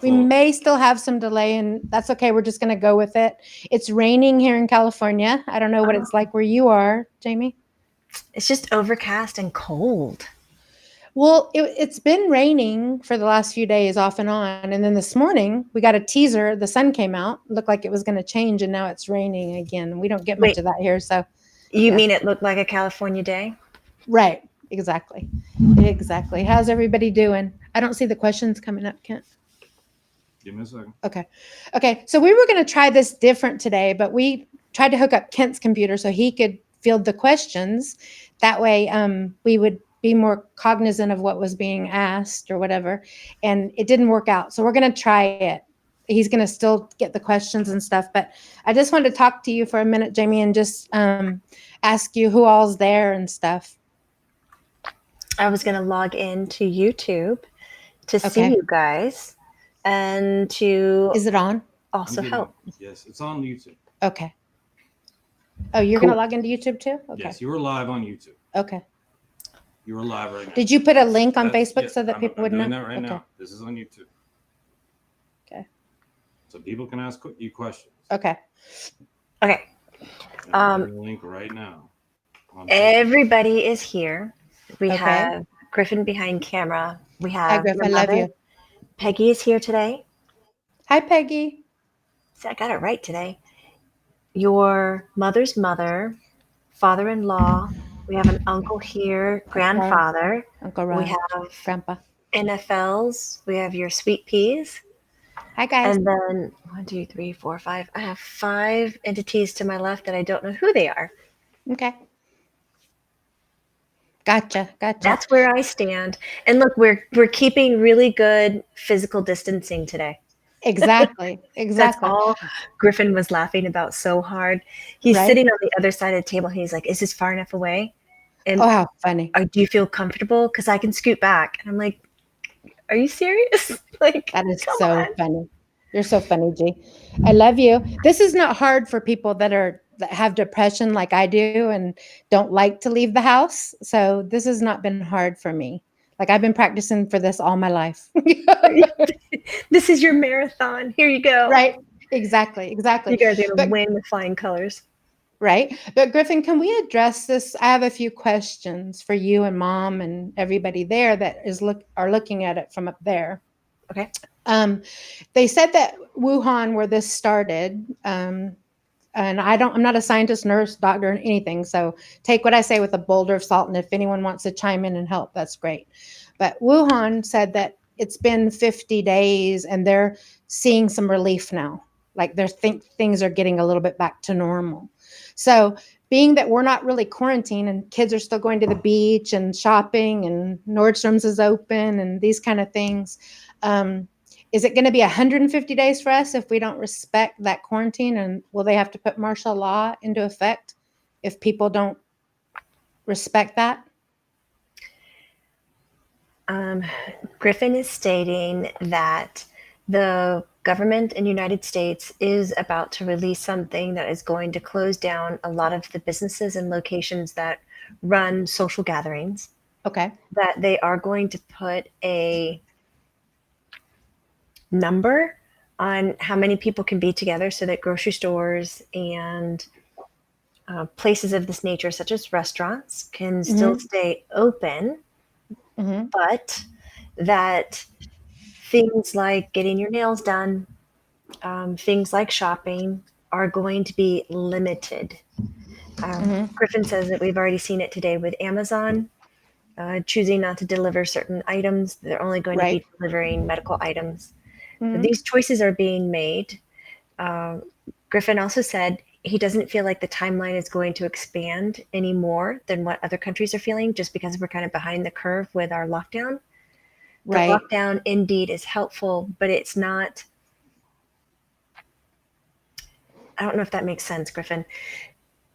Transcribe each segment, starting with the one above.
We may still have some delay, and that's okay. We're just going to go with it. It's raining here in California. I don't know what it's like where you are, Jamie. It's just overcast and cold. Well, it's been raining for the last few days off and on. And then this morning we got a teaser. The sun came out, looked like it was going to change, and now it's raining again. We don't get much of that here. So you mean it looked like a California day? Right. Exactly. Exactly. How's everybody doing? I don't see the questions coming up, Kent. Give me a second. Okay. So we were going to try this different today, but we tried to hook up Kent's computer so he could field the questions. That way we would be more cognizant of what was being asked or whatever. And it didn't work out. So we're going to try it. He's going to still get the questions and stuff. But I just wanted to talk to you for a minute, Jamie, and just ask you who all's there and stuff. I was going to log into YouTube to see you guys and to... Is it on? Also help. Yes, it's on YouTube. Okay. Oh, you're going to log into YouTube too? Okay. Yes, you were live on YouTube. Okay. You were live right now. Did you put a link on Facebook so that people would know? I'm doing that right now. This is on YouTube. Okay. So people can ask you questions. Okay. Link right now. Everybody is here. We have Griffin behind camera. We have... Hi, Griffin. I love you. Peggy is here today. Hi, Peggy. See, I got it right today. Your mother's mother, father-in-law. We have an uncle here, grandfather. Uncle Ron. We have Grandpa. NFLs. We have your sweet peas. Hi, guys. And then 1, 2, 3, 4, 5. I have 5 entities to my left that I don't know who they are. Okay. Gotcha. That's where I stand. And look, we're keeping really good physical distancing today. Exactly. That's all Griffin was laughing about so hard. He's sitting on the other side of the table. And he's like, "Is this far enough away?" And how funny. Do you feel comfortable? Because I can scoot back. And I'm like, "Are you serious?" Like, that is so funny. You're so funny, G. I love you. This is not hard for people that have depression like I do and don't like to leave the house. So this has not been hard for me. Like I've been practicing for this all my life. This is your marathon. Here you go. Right. Exactly. You guys are going to win with flying colors. Right. But Griffin, can we address this? I have a few questions for you and Mom and everybody there that are looking at it from up there. Okay. They said that Wuhan, where this started, and I'm not a scientist, nurse, doctor, or anything. So take what I say with a boulder of salt. And if anyone wants to chime in and help, that's great. But Wuhan said that it's been 50 days and they're seeing some relief now. Like things are getting a little bit back to normal. So being that we're not really quarantined and kids are still going to the beach and shopping and Nordstrom's is open and these kind of things, is it going to be 150 days for us if we don't respect that quarantine? And will they have to put martial law into effect if people don't respect that? Griffin is stating that the government in the United States is about to release something that is going to close down a lot of the businesses and locations that run social gatherings. Okay. That they are going to put a number on how many people can be together so that grocery stores and places of this nature, such as restaurants, can still stay open, but that things like getting your nails done, things like shopping are going to be limited. Griffin says that we've already seen it today with Amazon choosing not to deliver certain items. They're only going to be delivering medical items. These choices are being made. Griffin also said he doesn't feel like the timeline is going to expand any more than what other countries are feeling, just because we're kind of behind the curve with our lockdown. The lockdown indeed is helpful, but it's not. I don't know if that makes sense, Griffin.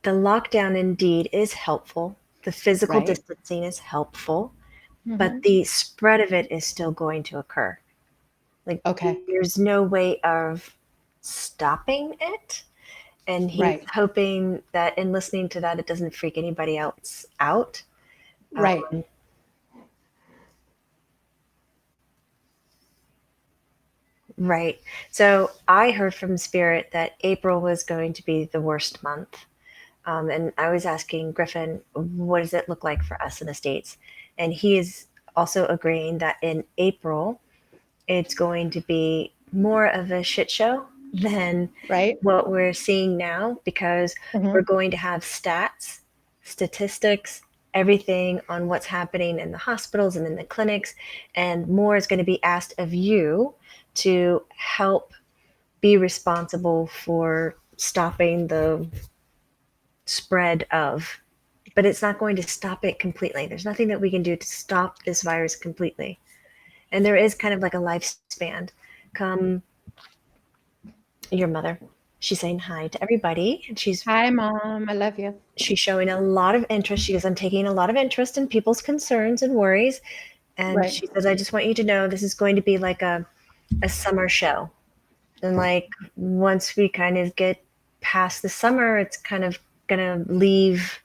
The lockdown indeed is helpful. The physical distancing is helpful, but the spread of it is still going to occur. Like, there's no way of stopping it. And he's hoping that in listening to that, it doesn't freak anybody else out. Right. So I heard from Spirit that April was going to be the worst month. And I was asking Griffin, what does it look like for us in the States? And he is also agreeing that in April, it's going to be more of a shit show than Right. what we're seeing now, because Mhm. we're going to have statistics, everything on what's happening in the hospitals and in the clinics, and more is going to be asked of you to help be responsible for stopping the spread of, but it's not going to stop it completely. There's nothing that we can do to stop this virus completely. And there is kind of like a lifespan. Come, your mother, she's saying hi to everybody, and Hi, Mom. I love you. she's showing a lot of interest. She goes, I'm taking a lot of interest in people's concerns and worries. And Right. she says, I just want you to know this is going to be like a summer show. And like once we kind of get past the summer, it's kind of gonna leave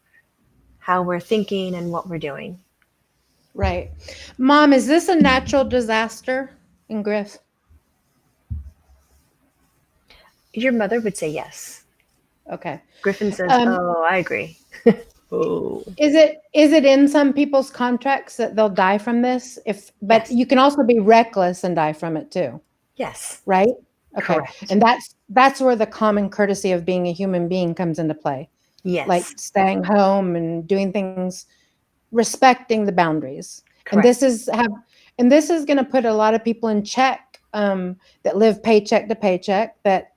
how we're thinking and what we're doing. Right. Mom, is this a natural disaster in Griff? Your mother would say yes. Okay. Griffin says, Um, oh, I agree. Oh. Is it in some people's contracts that they'll die from this? But Yes. you can also be reckless and die from it too, Yes. right? Okay. Correct. And that's where the common courtesy of being a human being comes into play. Yes. Like staying home and doing things, respecting the boundaries. Correct. And this is going to put a lot of people in check that live paycheck to paycheck, that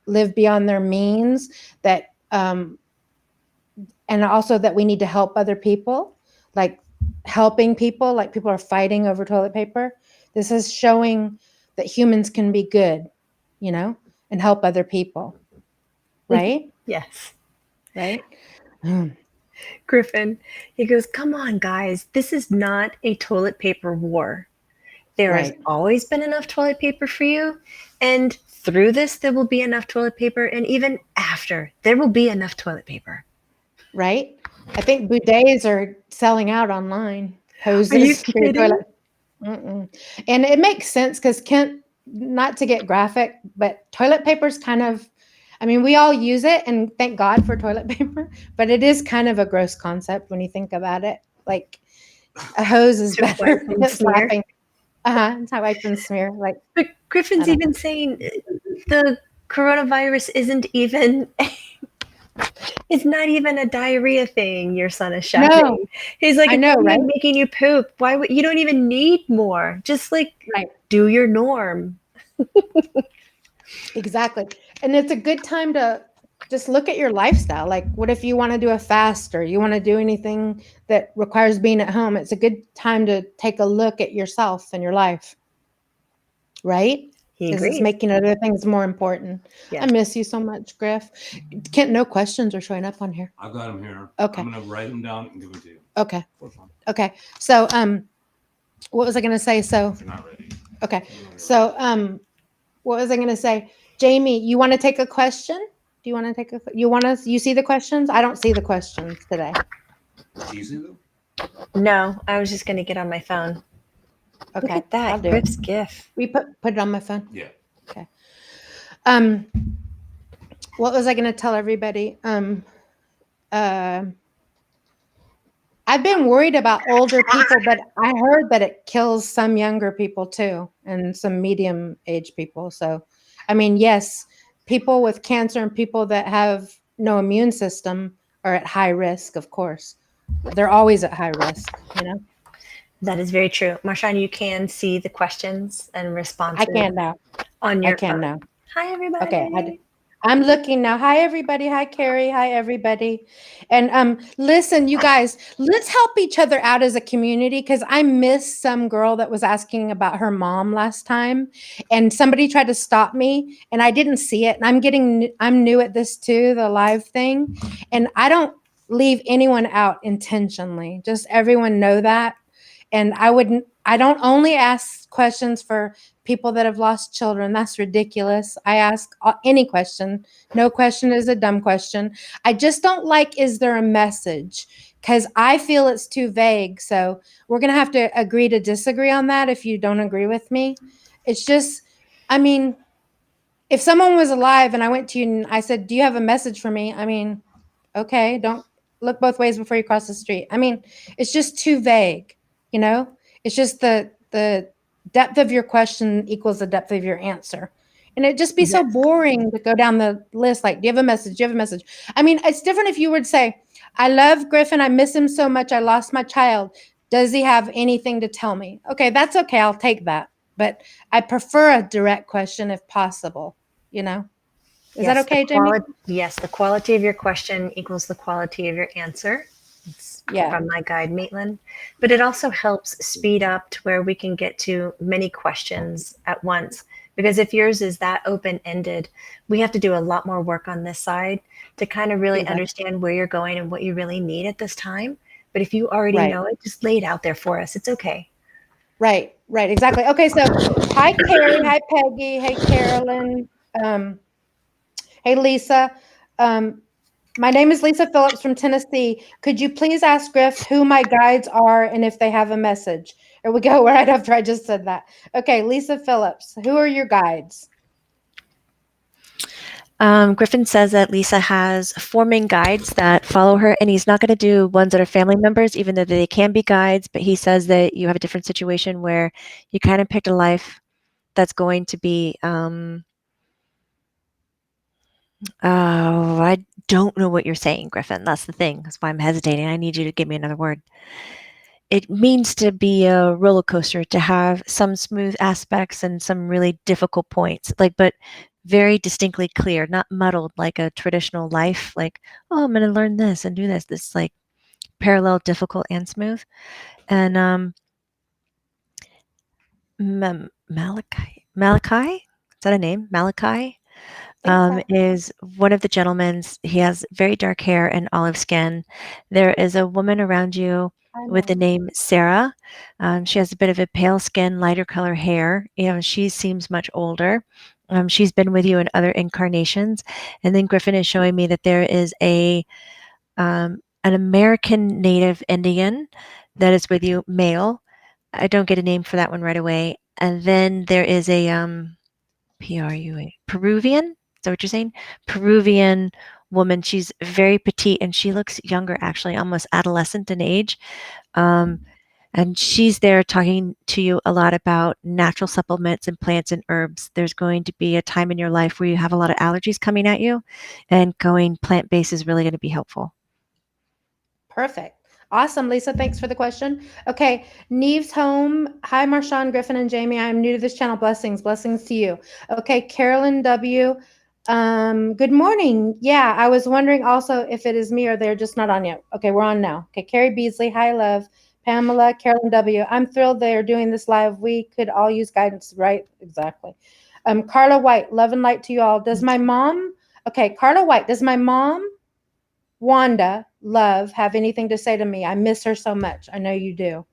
live beyond their means, that and also that we need to help other people, like helping people, like people are fighting over toilet paper. This is showing that humans can be good, and help other people. Right? Yes. Right? Griffin, he goes, come on, guys. This is not a toilet paper war. There has Right. always been enough toilet paper for you. And through this, there will be enough toilet paper. And even after, there will be enough toilet paper. Right? I think bidets are selling out online. Hoses Are you for your kidding? toilet. Mm-mm. And it makes sense because Kent, not to get graphic, but toilet paper is kind of, I mean, we all use it and thank God for toilet paper, but it is kind of a gross concept when you think about it. Like a hose is To better. wipe and Kent's smear. laughing. It's how I can smear. Like, But Griffin's I don't even saying the coronavirus isn't even, it's not even a diarrhea thing your son is shouting. No, He's like, I it's know, not right? even making you poop. Why would you don't even need more? Just like Right. do your norm. Exactly. And it's a good time to just look at your lifestyle. Like, what if you want to do a fast or you want to do anything that requires being at home? It's a good time to take a look at yourself and your life. Right? He Because it's agrees. making other things more important. Yes. I miss you so much, Griff. Kent, no questions are showing up on here. I've got them here. Okay. I'm gonna write them down and give them to you. Okay. For fun. Okay. So, what was I going to say? So, If you're not ready. okay. So, what was I going to say? Jamie, you want to take a question? Do you want to take you see the questions? I don't see the questions today. Do you see them? No, I was just gonna get on my phone. Look Okay. at that. I'll do it. Griff's GIF. We put it on my phone. Yeah. Okay. What was I going to tell everybody? I've been worried about older people, but I heard that it kills some younger people too, and some medium-aged people. So, I mean, yes, people with cancer and people that have no immune system are at high risk, of course. They're always at high risk, That is very true. Marshawn, you can see the questions and responses I can now. on I your can phone. now. Hi, everybody. Okay, I'm looking now. Hi, everybody. Hi, Kari. Hi, everybody. And listen, you guys, let's help each other out as a community because I missed some girl that was asking about her mom last time, and somebody tried to stop me, and I didn't see it. And I'm new at this too, the live thing, and I don't leave anyone out intentionally. Just everyone know that. And I don't only ask questions for people that have lost children. That's ridiculous. I ask any question. No question is a dumb question. I just don't like, is there a message? Because I feel it's too vague. So we're going to have to agree to disagree on that if you don't agree with me. It's just, I mean, if someone was alive and I went to you and I said, "Do you have a message for me?" I mean, okay, don't look both ways before you cross the street. I mean, it's just too vague, you know? It's just the depth of your question equals the depth of your answer. And it'd just be so Yes. boring to go down the list like, "Do you have a message? Do you have a message?" I mean, it's different if you would say, "I love Griffin. I miss him so much. I lost my child. Does he have anything to tell me?" Okay, that's okay. I'll take that. But I prefer a direct question if possible, you know? Is that Yes, okay, Jamie? yes, the quality of your question equals the quality of your answer. It's Yeah. from my guide, Maitland. But it also helps speed up to where we can get to many questions at once. Because if yours is that open-ended, we have to do a lot more work on this side to kind of really Exactly. understand where you're going and what you really need at this time. But if you already Right. know it, just lay it out there for us. It's okay. Right, right, exactly. Okay, so hi Kari, hi Peggy, hey Carolyn, hey Lisa. My name is Lisa Phillips from Tennessee. Could you please ask Griff who my guides are and if they have a message? Or we go right after I just said that. Okay, Lisa Phillips, who are your guides? Griffin says that Lisa has 4 main guides that follow her, and he's not going to do ones that are family members, even though they can be guides. But he says that you have a different situation where you kind of picked a life that's going to be. I don't know what you're saying, Griffin. That's the thing. That's why I'm hesitating. I need you to give me another word. It means to be a roller coaster, to have some smooth aspects and some really difficult points, like, but very distinctly clear, not muddled like a traditional life, like, oh, I'm going to learn this and do this. This like parallel, difficult, and smooth. And Malachi, is that a name? Malachi Think so. is one of the gentlemen. He has very dark hair and olive skin. There is a woman around you I with the know. name Sarah. She has a bit of a pale skin, lighter color hair. She seems much older. She's been with you in other incarnations. And then Griffin is showing me that there is an American Native Indian that is with you, male. I don't get a name for that one right away. And then there is a Peruvian. Is that what you're saying? Peruvian woman. She's very petite and she looks younger, actually, almost adolescent in age. Um, and she's there talking to you a lot about natural supplements and plants and herbs. There's going to be a time in your life where you have a lot of allergies coming at you, and going plant based is really going to be helpful. Perfect. Awesome, Lisa. Thanks for the question. Okay, Neve's home. Hi, Marshawn, Griffin, and Jamie. I'm new to this channel. Blessings, blessings to you. Okay, Carolyn W. Good morning. Yeah, I was wondering also if it is me or they're just not on yet. Okay, we're on now. Okay, Carrie Beasley. Hi, love. Pamela, Carolyn W. I'm thrilled they are doing this live. We could all use guidance, right? Exactly. Carla White. Love and light to you all. Does my mom? Okay, Carla White. Does my mom? Wanda, love, have anything to say to me? I miss her so much. I know you do.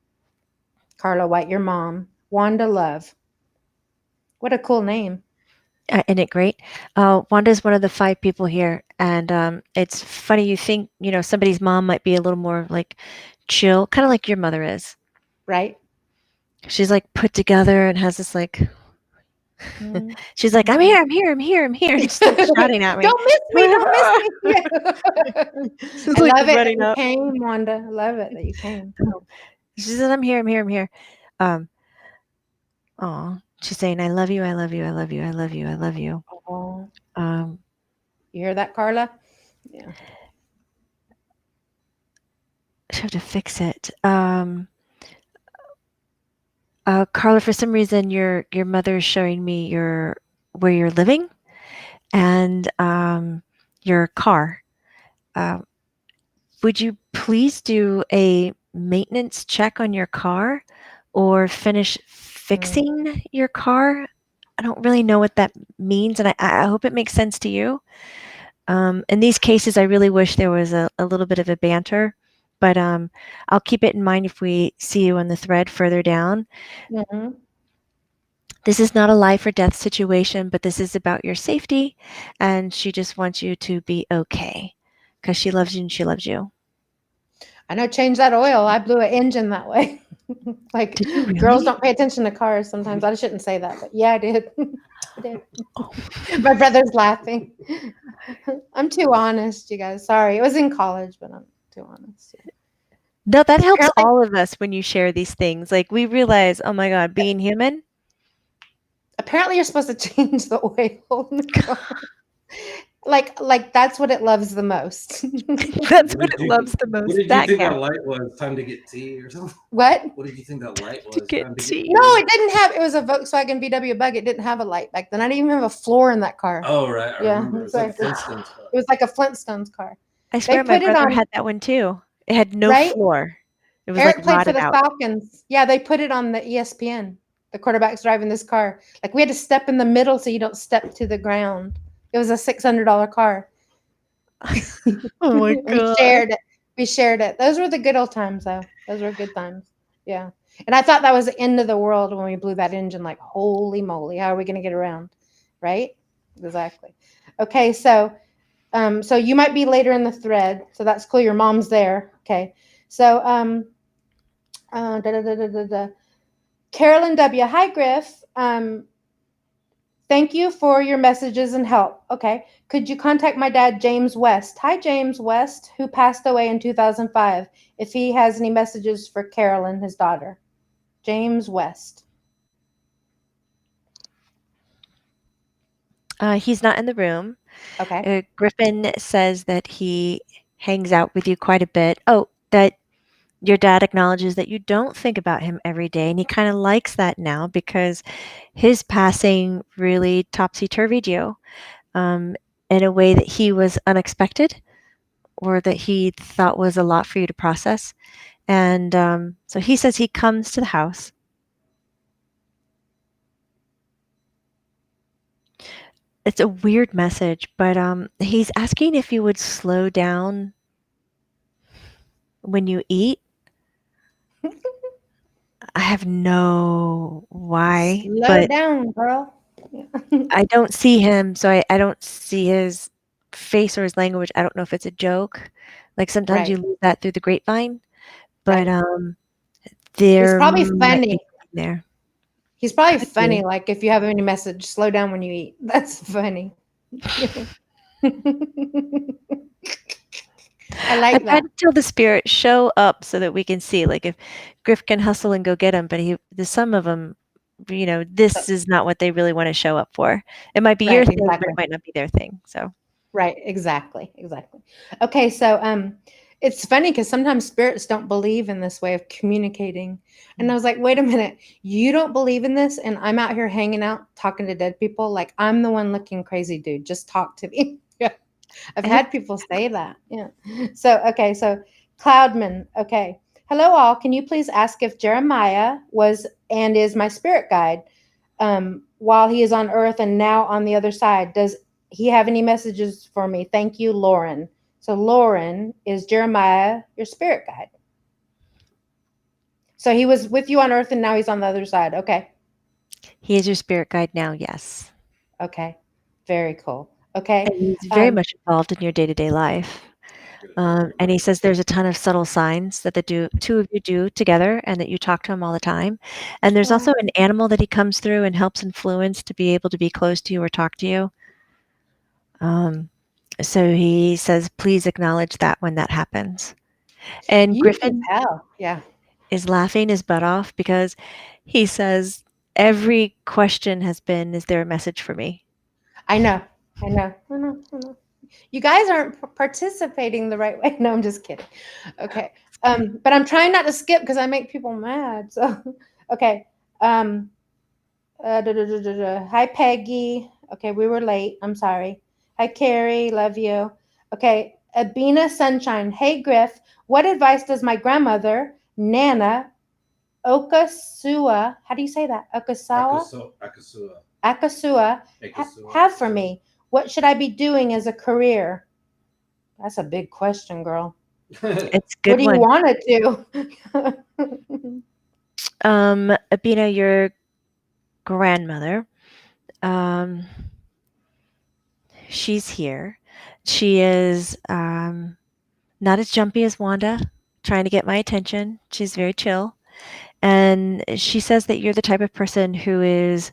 Carla White, your mom. Wanda, love. What a cool name. Isn't it great? Wanda's one of the 5 people here, and it's funny. You think somebody's mom might be a little more like chill, kind of like your mother is. Right? She's like put together and has this like. Mm-hmm. She's like, I'm here, I'm here, I'm here, I'm here, and just like shouting at me. Don't miss me. Don't miss me. Yeah. She's I like love it that running you up. came, Wanda. I love it that you came. She said, I'm here, I'm here, I'm here. Oh, she's saying, I love you, I love you, I love you, I love you, I love you. Oh, Um, you hear that, Carla? Yeah. I have to fix it. Carla, for some reason, your mother is showing me where you're living and your car. Uh, would you please do a maintenance check on your car or finish fixing your car? I don't really know what that means, and I hope it makes sense to you. In these cases, I really wish there was a little bit of a banter, but I'll keep it in mind if we see you on the thread further down. Mm-hmm. This is not a life or death situation, but this is about your safety, and she just wants you to be okay because she loves you and she loves you. I know, change that oil. I blew an engine that way. Like, Did you girls really? don't pay attention to cars sometimes. I shouldn't say that, but yeah, I did. I did. My brother's laughing. I'm too honest, you guys. Sorry. It was in college, but I'm too honest. No, that helps Apparently, all of us when you share these things. Like we realize, oh my God, being human. apparently you're supposed to change the oil. Like that's what it loves the most. That's What what did it you loves the What most. did you That think that counts light was? Time to get tea or something? What? What did you think that light to was? get Time to get tea. No, tea? it didn't have. It was a Volkswagen VW Bug. It didn't have a light back then. I didn't even have a floor in that car. Oh right, I Yeah, remember. It's like a exactly. Flintstones car. It was like a Flintstones car. I They swear my put it brother on, had that one too. It had no right? floor. It was like Eric played for rotted the out. Falcons. Yeah, they put it on the ESPN. The quarterback's driving this car. Like we had to step in the middle so you don't step to the ground. It was a $600 car. Oh my We God. shared it. We shared it. Those were the good old times, though. Those were good times. Yeah. And I thought that was the end of the world when we blew that engine. Like, holy moly, how are we going to get around? Right? Exactly. Okay, so you might be later in the thread, so that's cool. Your mom's there. Okay. So da, da, da, da, da, da. Carolyn W. Hi, Griff. Thank you for your messages and help. Okay. Could you contact my dad, James West? Hi, James West, who passed away in 2005. If he has any messages for Carolyn, his daughter. James West. He's not in the room. Okay. Griffin says that he hangs out with you quite a bit. Oh, that your dad acknowledges that you don't think about him every day, and he kind of likes that now because his passing really topsy-turvied you in a way that he was unexpected or that he thought was a lot for you to process. And so he says he comes to the house. It's a weird message, but he's asking if you would slow down when you eat. I have no why, Slow but down, girl. Yeah. I don't see him, so I don't see his face or his language. I don't know if it's a joke. Like sometimes Right. you lose that through the grapevine, but Right. He's there probably might be funny. something there. He's probably Could funny. be. Like if you have any message, slow down when you eat. That's funny. I I've like had that. to tell the spirit show up so that we can see. Like if Griff can hustle and go get him, but the some of them, So, this is not what they really want to show up for. It might be your right. thing, but Exactly. it might not be their thing. So Right, exactly, exactly. Okay, so it's funny because sometimes spirits don't believe in this way of communicating. And I was like, wait a minute, you don't believe in this, and I'm out here hanging out talking to dead people. Like I'm the one looking crazy, dude. Just talk to me. Yeah. I've ev- had people say that. Yeah. So okay, so Cloudman, okay. Hello all. Can you please ask if Jeremiah was and is my spirit guide while he is on earth and now on the other side? Does he have any messages for me? Thank you, Lauren. So Lauren is Jeremiah, your spirit guide. So he was with you on earth and now he's on the other side. Okay. he is your spirit guide now. Yes, Okay. Very cool. Okay. and he's very much involved in your day to day life. Good. And he says there's a ton of subtle signs that two of you do together, and that you talk to him all the time. And there's Oh, also an animal that he comes through and helps influence to be able to be close to you or talk to you. Um, so he says, please acknowledge that when that happens. And you can Griffin tell. Yeah. is laughing his butt off because he says every question has been, is there a message for me? I know. I know. I know. I know. You guys aren't participating the right way. No, I'm just kidding. Okay. But I'm trying not to skip because I make people mad. So, okay. Um, Hi, Peggy. Okay, we were late. I'm sorry. Hi, Kari. Love you. Okay, Abina Sunshine. Hey, Griff. What advice does my grandmother, Nana Okasua, how do you say that? Okasawa? Akasua. Akasua, Akasua. have for me? What should I be doing as a career? That's a big question, girl. It's a What good do you one. want to do? Abina, your grandmother, um, she's here. She is not as jumpy as Wanda, trying to get my attention. She's very chill. And she says that you're the type of person who is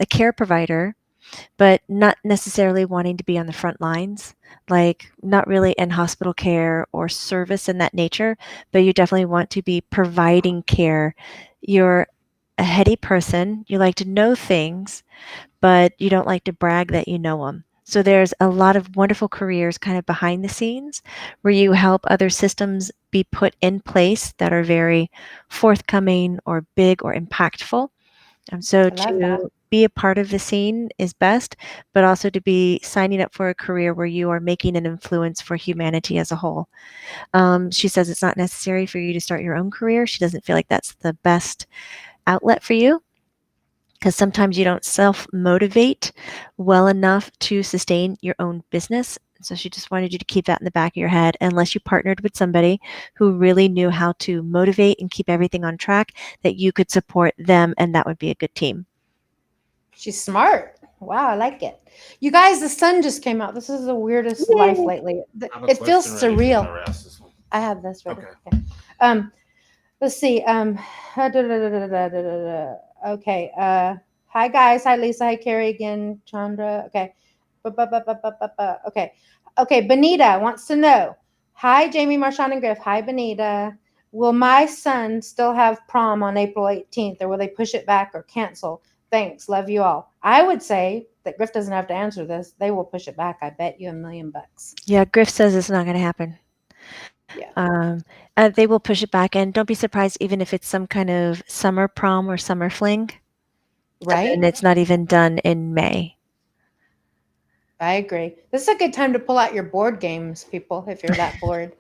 a care provider, but not necessarily wanting to be on the front lines, like not really in hospital care or service in that nature, but you definitely want to be providing care. You're a heady person. You like to know things, but you don't like to brag that you know them. So there's a lot of wonderful careers kind of behind the scenes where you help other systems be put in place that are very forthcoming or big or impactful. So I love that. to be a part of the scene is best, but also to be signing up for a career where you are making an influence for humanity as a whole. She says it's not necessary for you to start your own career. She doesn't feel like that's the best outlet for you because sometimes you don't self motivate well enough to sustain your own business. So she just wanted you to keep that in the back of your head unless you partnered with somebody who really knew how to motivate and keep everything on track, that you could support them and that would be a good team. She's smart. Wow, I like it. You guys, the sun just came out. This is the weirdest life Yay. lately. I have a It feels question ready if you surreal. wanna ask this one. I have this ready. Okay. Okay. Let's see. Okay. Hi guys. Hi Lisa. Hi Kari again. Chandra. Okay. Okay. Okay. Benita wants to know. Hi Jamie, Marshawn, and Griff. Hi Benita. Will my son still have prom on April 18th, or will they push it back or cancel? Thanks. Love you all. I would say that Griff doesn't have to answer this. They will push it back. I bet you $1,000,000. Yeah, Griff says it's not going to happen. Yeah. They will push it back, and don't be surprised even if it's some kind of summer prom or summer fling, Right? and it's not even done in May. I agree. This is a good time to pull out your board games, people, if you're that bored.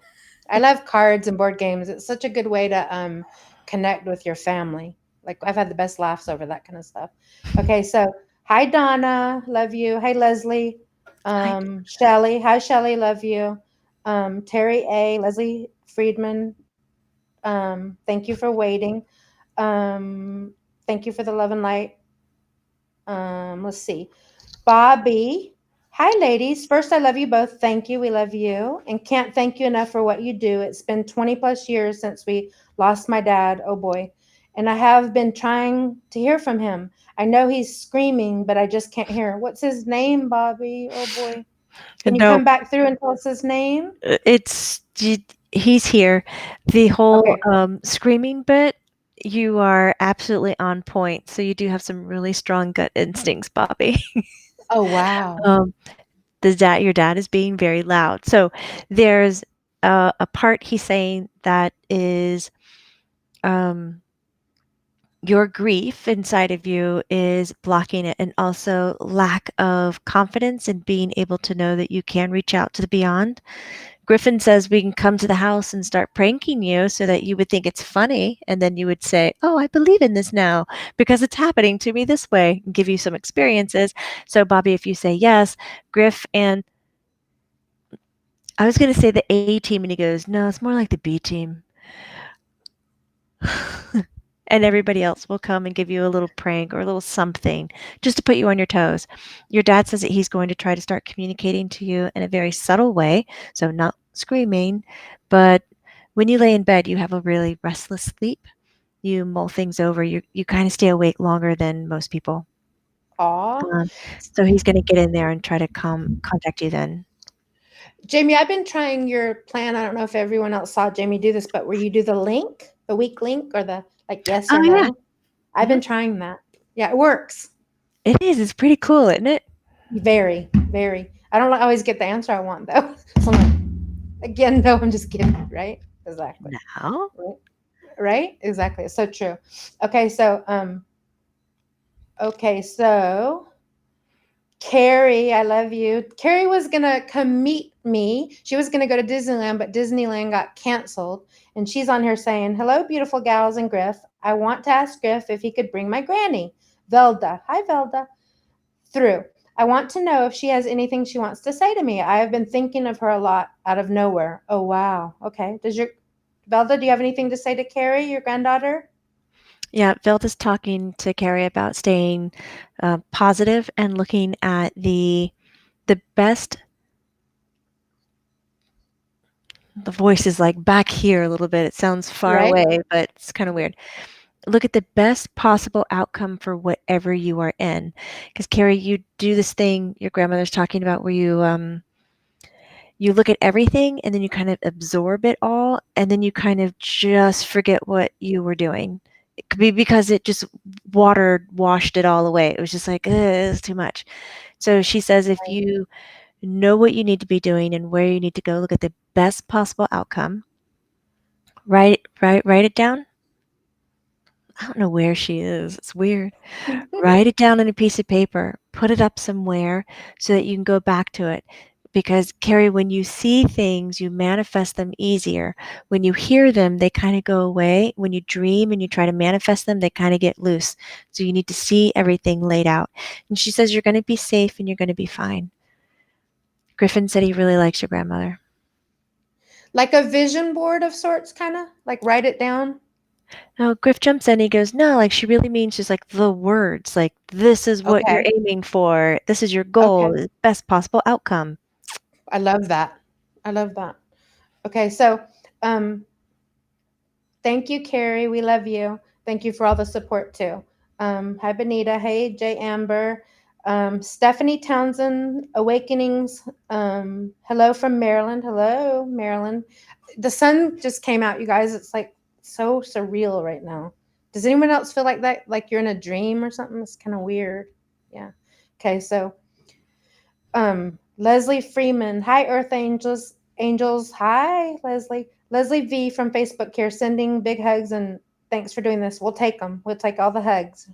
I love cards and board games. It's such a good way to connect with your family. Like I've had the best laughs over that kind of stuff. Okay, so hi Donna, love you. Hi Leslie, Hi. Shelly. Hi Shelly, love you. Terry A, Leslie Friedman. Thank you for waiting. Um, thank you for the love and light. Let's see. Bobby. Hi, ladies. First, I love you both. Thank you. We love you. And can't thank you enough for what you do. It's been 20 plus years since we lost my dad. Oh, boy. And I have been trying to hear from him. I know he's screaming, but I just can't hear. What's his name, Bobby? Oh, boy. Can you No, come back through and tell us his name? he's here. The whole Okay. screaming bit, you are absolutely on point. So you do have some really strong gut instincts, Bobby. Oh, wow. um, your dad is being very loud. So there's a part he's saying that is um, your grief inside of you is blocking it, and also lack of confidence in being able to know that you can reach out to the beyond. Griffin says we can come to the house and start pranking you so that you would think it's funny. And then you would say, oh, I believe in this now because it's happening to me this way, and give you some experiences. So, Bobby, if you say yes, Griff and I was going to say the A team, and he goes, no, it's more like the B team. And everybody else will come and give you a little prank or a little something just to put you on your toes. Your dad says that he's going to try to start communicating to you in a very subtle way, so not screaming, but when you lay in bed, you have a really restless sleep. You mull things over. You kind of stay awake longer than most people. Aw. Um, so he's going to get in there and try to contact you then. Jamie, I've been trying your plan. I don't know if everyone else saw Jamie do this, but where you do the link, the weak link, or the like yes Oh or yeah, no. I've been trying that. Yeah, it works. it is. It's pretty cool, isn't it? Very, very. I don't always get the answer I want though. So I'm like, again, no, I'm just kidding, right? Exactly. Now, Right? Right? Exactly. It's so true. Okay, so Kari, I love you. Kari was gonna come meet me. She was gonna go to Disneyland, but Disneyland got canceled. And she's on here saying, hello, beautiful gals and Griff. I want to ask Griff if he could bring my granny, Velda. Hi, Velda. Through. I want to know if she has anything she wants to say to me. I have been thinking of her a lot out of nowhere. Oh, wow. Okay. Velda, do you have anything to say to Kari, your granddaughter? yeah, Velda's talking to Kari about staying positive and looking at the best The voice is like back here a little bit. It sounds far Right? away, but it's kind of weird. Look at the best possible outcome for whatever you are in. Because Kari, you do this thing your grandmother's talking about where you look at everything and then you kind of absorb it all and then you kind of just forget what you were doing. It could be because it just water washed it all away. It was just like, it's too much. So she says if Right. you know what you need to be doing and where you need to go, look at the best possible outcome. Write it down. I don't know where she is. It's weird. Write it down on a piece of paper, put it up somewhere so that you can go back to it. Because, Kari, when you see things, you manifest them easier. When you hear them, they kind of go away. When you dream and you try to manifest them, they kind of get loose. So you need to see everything laid out. And she says you're going to be safe and you're going to be fine. Griffin said he really likes your grandmother. Like a vision board of sorts, kind of like write it down. No, Griff jumps in. He goes, no, like she really means just like the words, like this is what you're Okay. aiming for. This is your goal, Okay. best possible outcome. I love that. I love that. Okay. So, um, thank you, Kari. We love you. Thank you for all the support too. Hi, Benita. Hey, Jay Amber. Stephanie Townsend, Awakenings. Hello from Maryland. Hello, Maryland. The sun just came out, you guys. It's like so surreal right now. Does anyone else feel like that? Like you're in a dream or something? It's kind of weird. Yeah. Okay. So, Leslie Freeman. Hi, Earth Angels. Angels. Hi, Leslie. Leslie V from Facebook here, sending big hugs and thanks for doing this. We'll take them. We'll take all the hugs.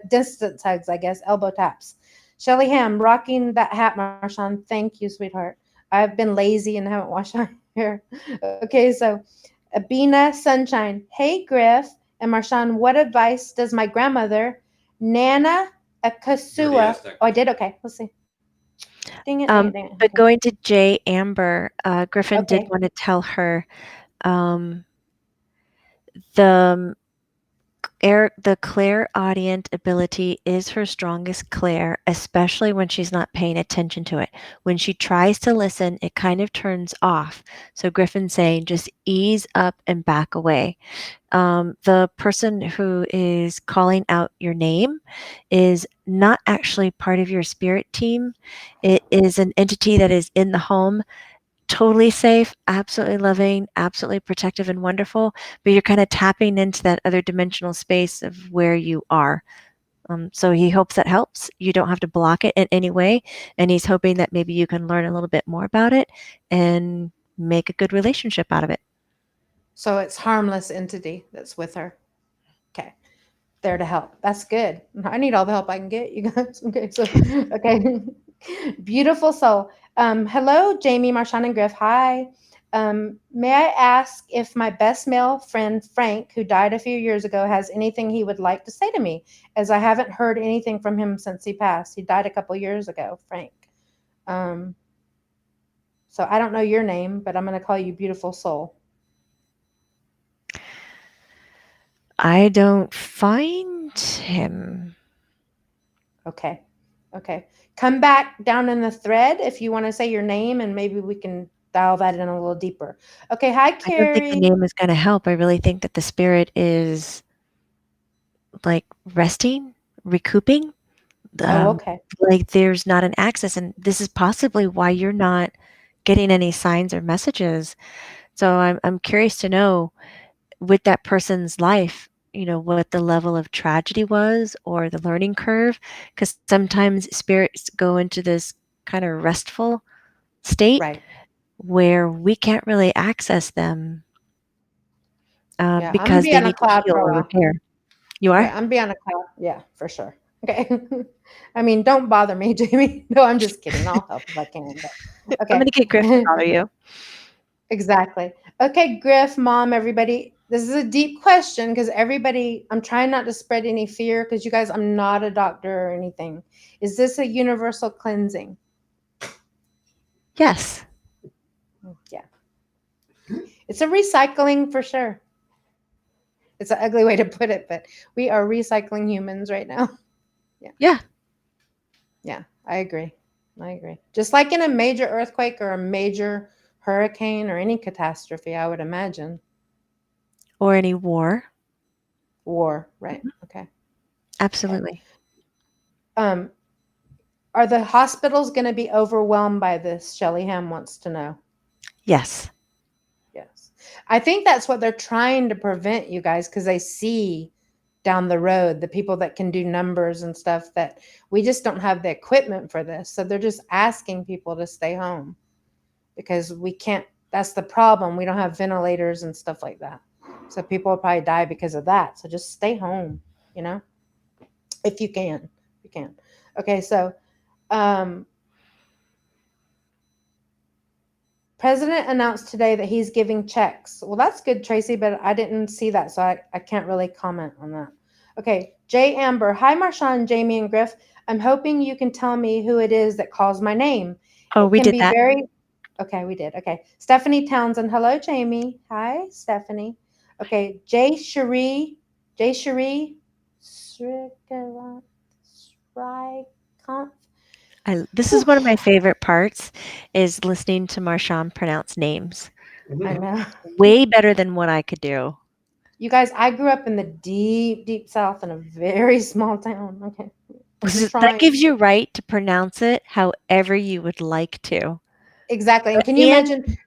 Distance hugs, I guess. Elbow taps. Shelly Ham, rocking that hat, Marshawn. Thank you, sweetheart. I've been lazy and haven't washed my hair. Okay, so Abina Sunshine. Hey, Griff and Marshawn, what advice does my grandmother, Nana You already Akasua? asked that Oh, I question. did? Okay, let's see. Dang it, dang it, dang it. But Okay. going to Jay Amber, Griffin did Okay. want to tell her um, the the clairaudient ability is her strongest clair, especially when she's not paying attention to it. When she tries to listen, it kind of turns off. So Griffin's saying just ease up and back away. The person who is calling out your name is not actually part of your spirit team. It is an entity that is in the home, totally safe, absolutely loving, absolutely protective and wonderful, but you're kind of tapping into that other dimensional space of where you are. So he hopes that helps. You don't have to block it in any way. And he's hoping that maybe you can learn a little bit more about it and make a good relationship out of it. So it's harmless entity that's with her. Okay. There to help. That's good. I need all the help I can get, you guys. Okay. So, okay. Beautiful soul. Hello, Jamie, Marshawn, and Griff. Hi. May I ask if my best male friend, Frank, who died a few years ago, has anything he would like to say to me, as I haven't heard anything from him since he passed. He died a couple years ago, Frank. Um, so I don't know your name, but I'm going to call you Beautiful Soul. I don't find him. Okay. Okay. Come back down in the thread if you want to say your name and maybe we can dial that in a little deeper. Okay. Hi, I don't think the Kari. name is going to help. I really think that the spirit is like resting, recouping. Oh, Um, okay. like there's not an access, and this is possibly why you're not getting any signs or messages. So I'm curious to know with that person's life, what the level of tragedy was or the learning curve, because sometimes spirits go into this kind of restful state Right. where we can't really access them Yeah. I'm going to because be they on a need to cloud heal for a or while. repair. You Yeah. are? I'm be on a cloud. Yeah, for sure. Okay. I mean, don't bother me, Jamie. No, I'm just kidding. I'll help if I can. But I'm going okay. to get Griff to bother you. Exactly. Okay, Griff, mom, everybody. This is a deep question because everybody, I'm trying not to spread any fear because you guys, I'm not a doctor or anything. Is this a universal cleansing? Yes. Yeah. It's a recycling for sure. It's an ugly way to put it, but we are recycling humans right now. Yeah. Yeah. Yeah. I agree. I agree. Just like in a major earthquake or a major hurricane or any catastrophe, I would imagine. Or any war. War, right? Okay. Absolutely. Um, are the hospitals going to be overwhelmed by this? Shelly Ham wants to know. Yes. Yes. I think that's what they're trying to prevent, you guys, because they see down the road the people that can do numbers and stuff that we just don't have the equipment for this. So they're just asking people to stay home because we can't. That's the problem. We don't have ventilators and stuff like that. So people will probably die because of that. So just stay home, if you can. If you can. Okay, so President announced today that he's giving checks. Well, that's good, Tracy, but I didn't see that, so I can't really comment on that. Okay, Jay Amber. Hi, Marshawn, Jamie, and Griff. I'm hoping you can tell me who it is that calls my name. Oh, It we can did be that. very. Okay, we did. Okay, Stephanie Townsend. Hello, Jamie. Hi, Stephanie. Okay, Jay Cherie. This is one of my favorite parts is listening to Marshawn pronounce names. I know. Way better than what I could do. You guys, I grew up in the deep, deep South in a very small town. Okay. I'm just That trying. gives you right to pronounce it however you would like to. Exactly. And can you imagine?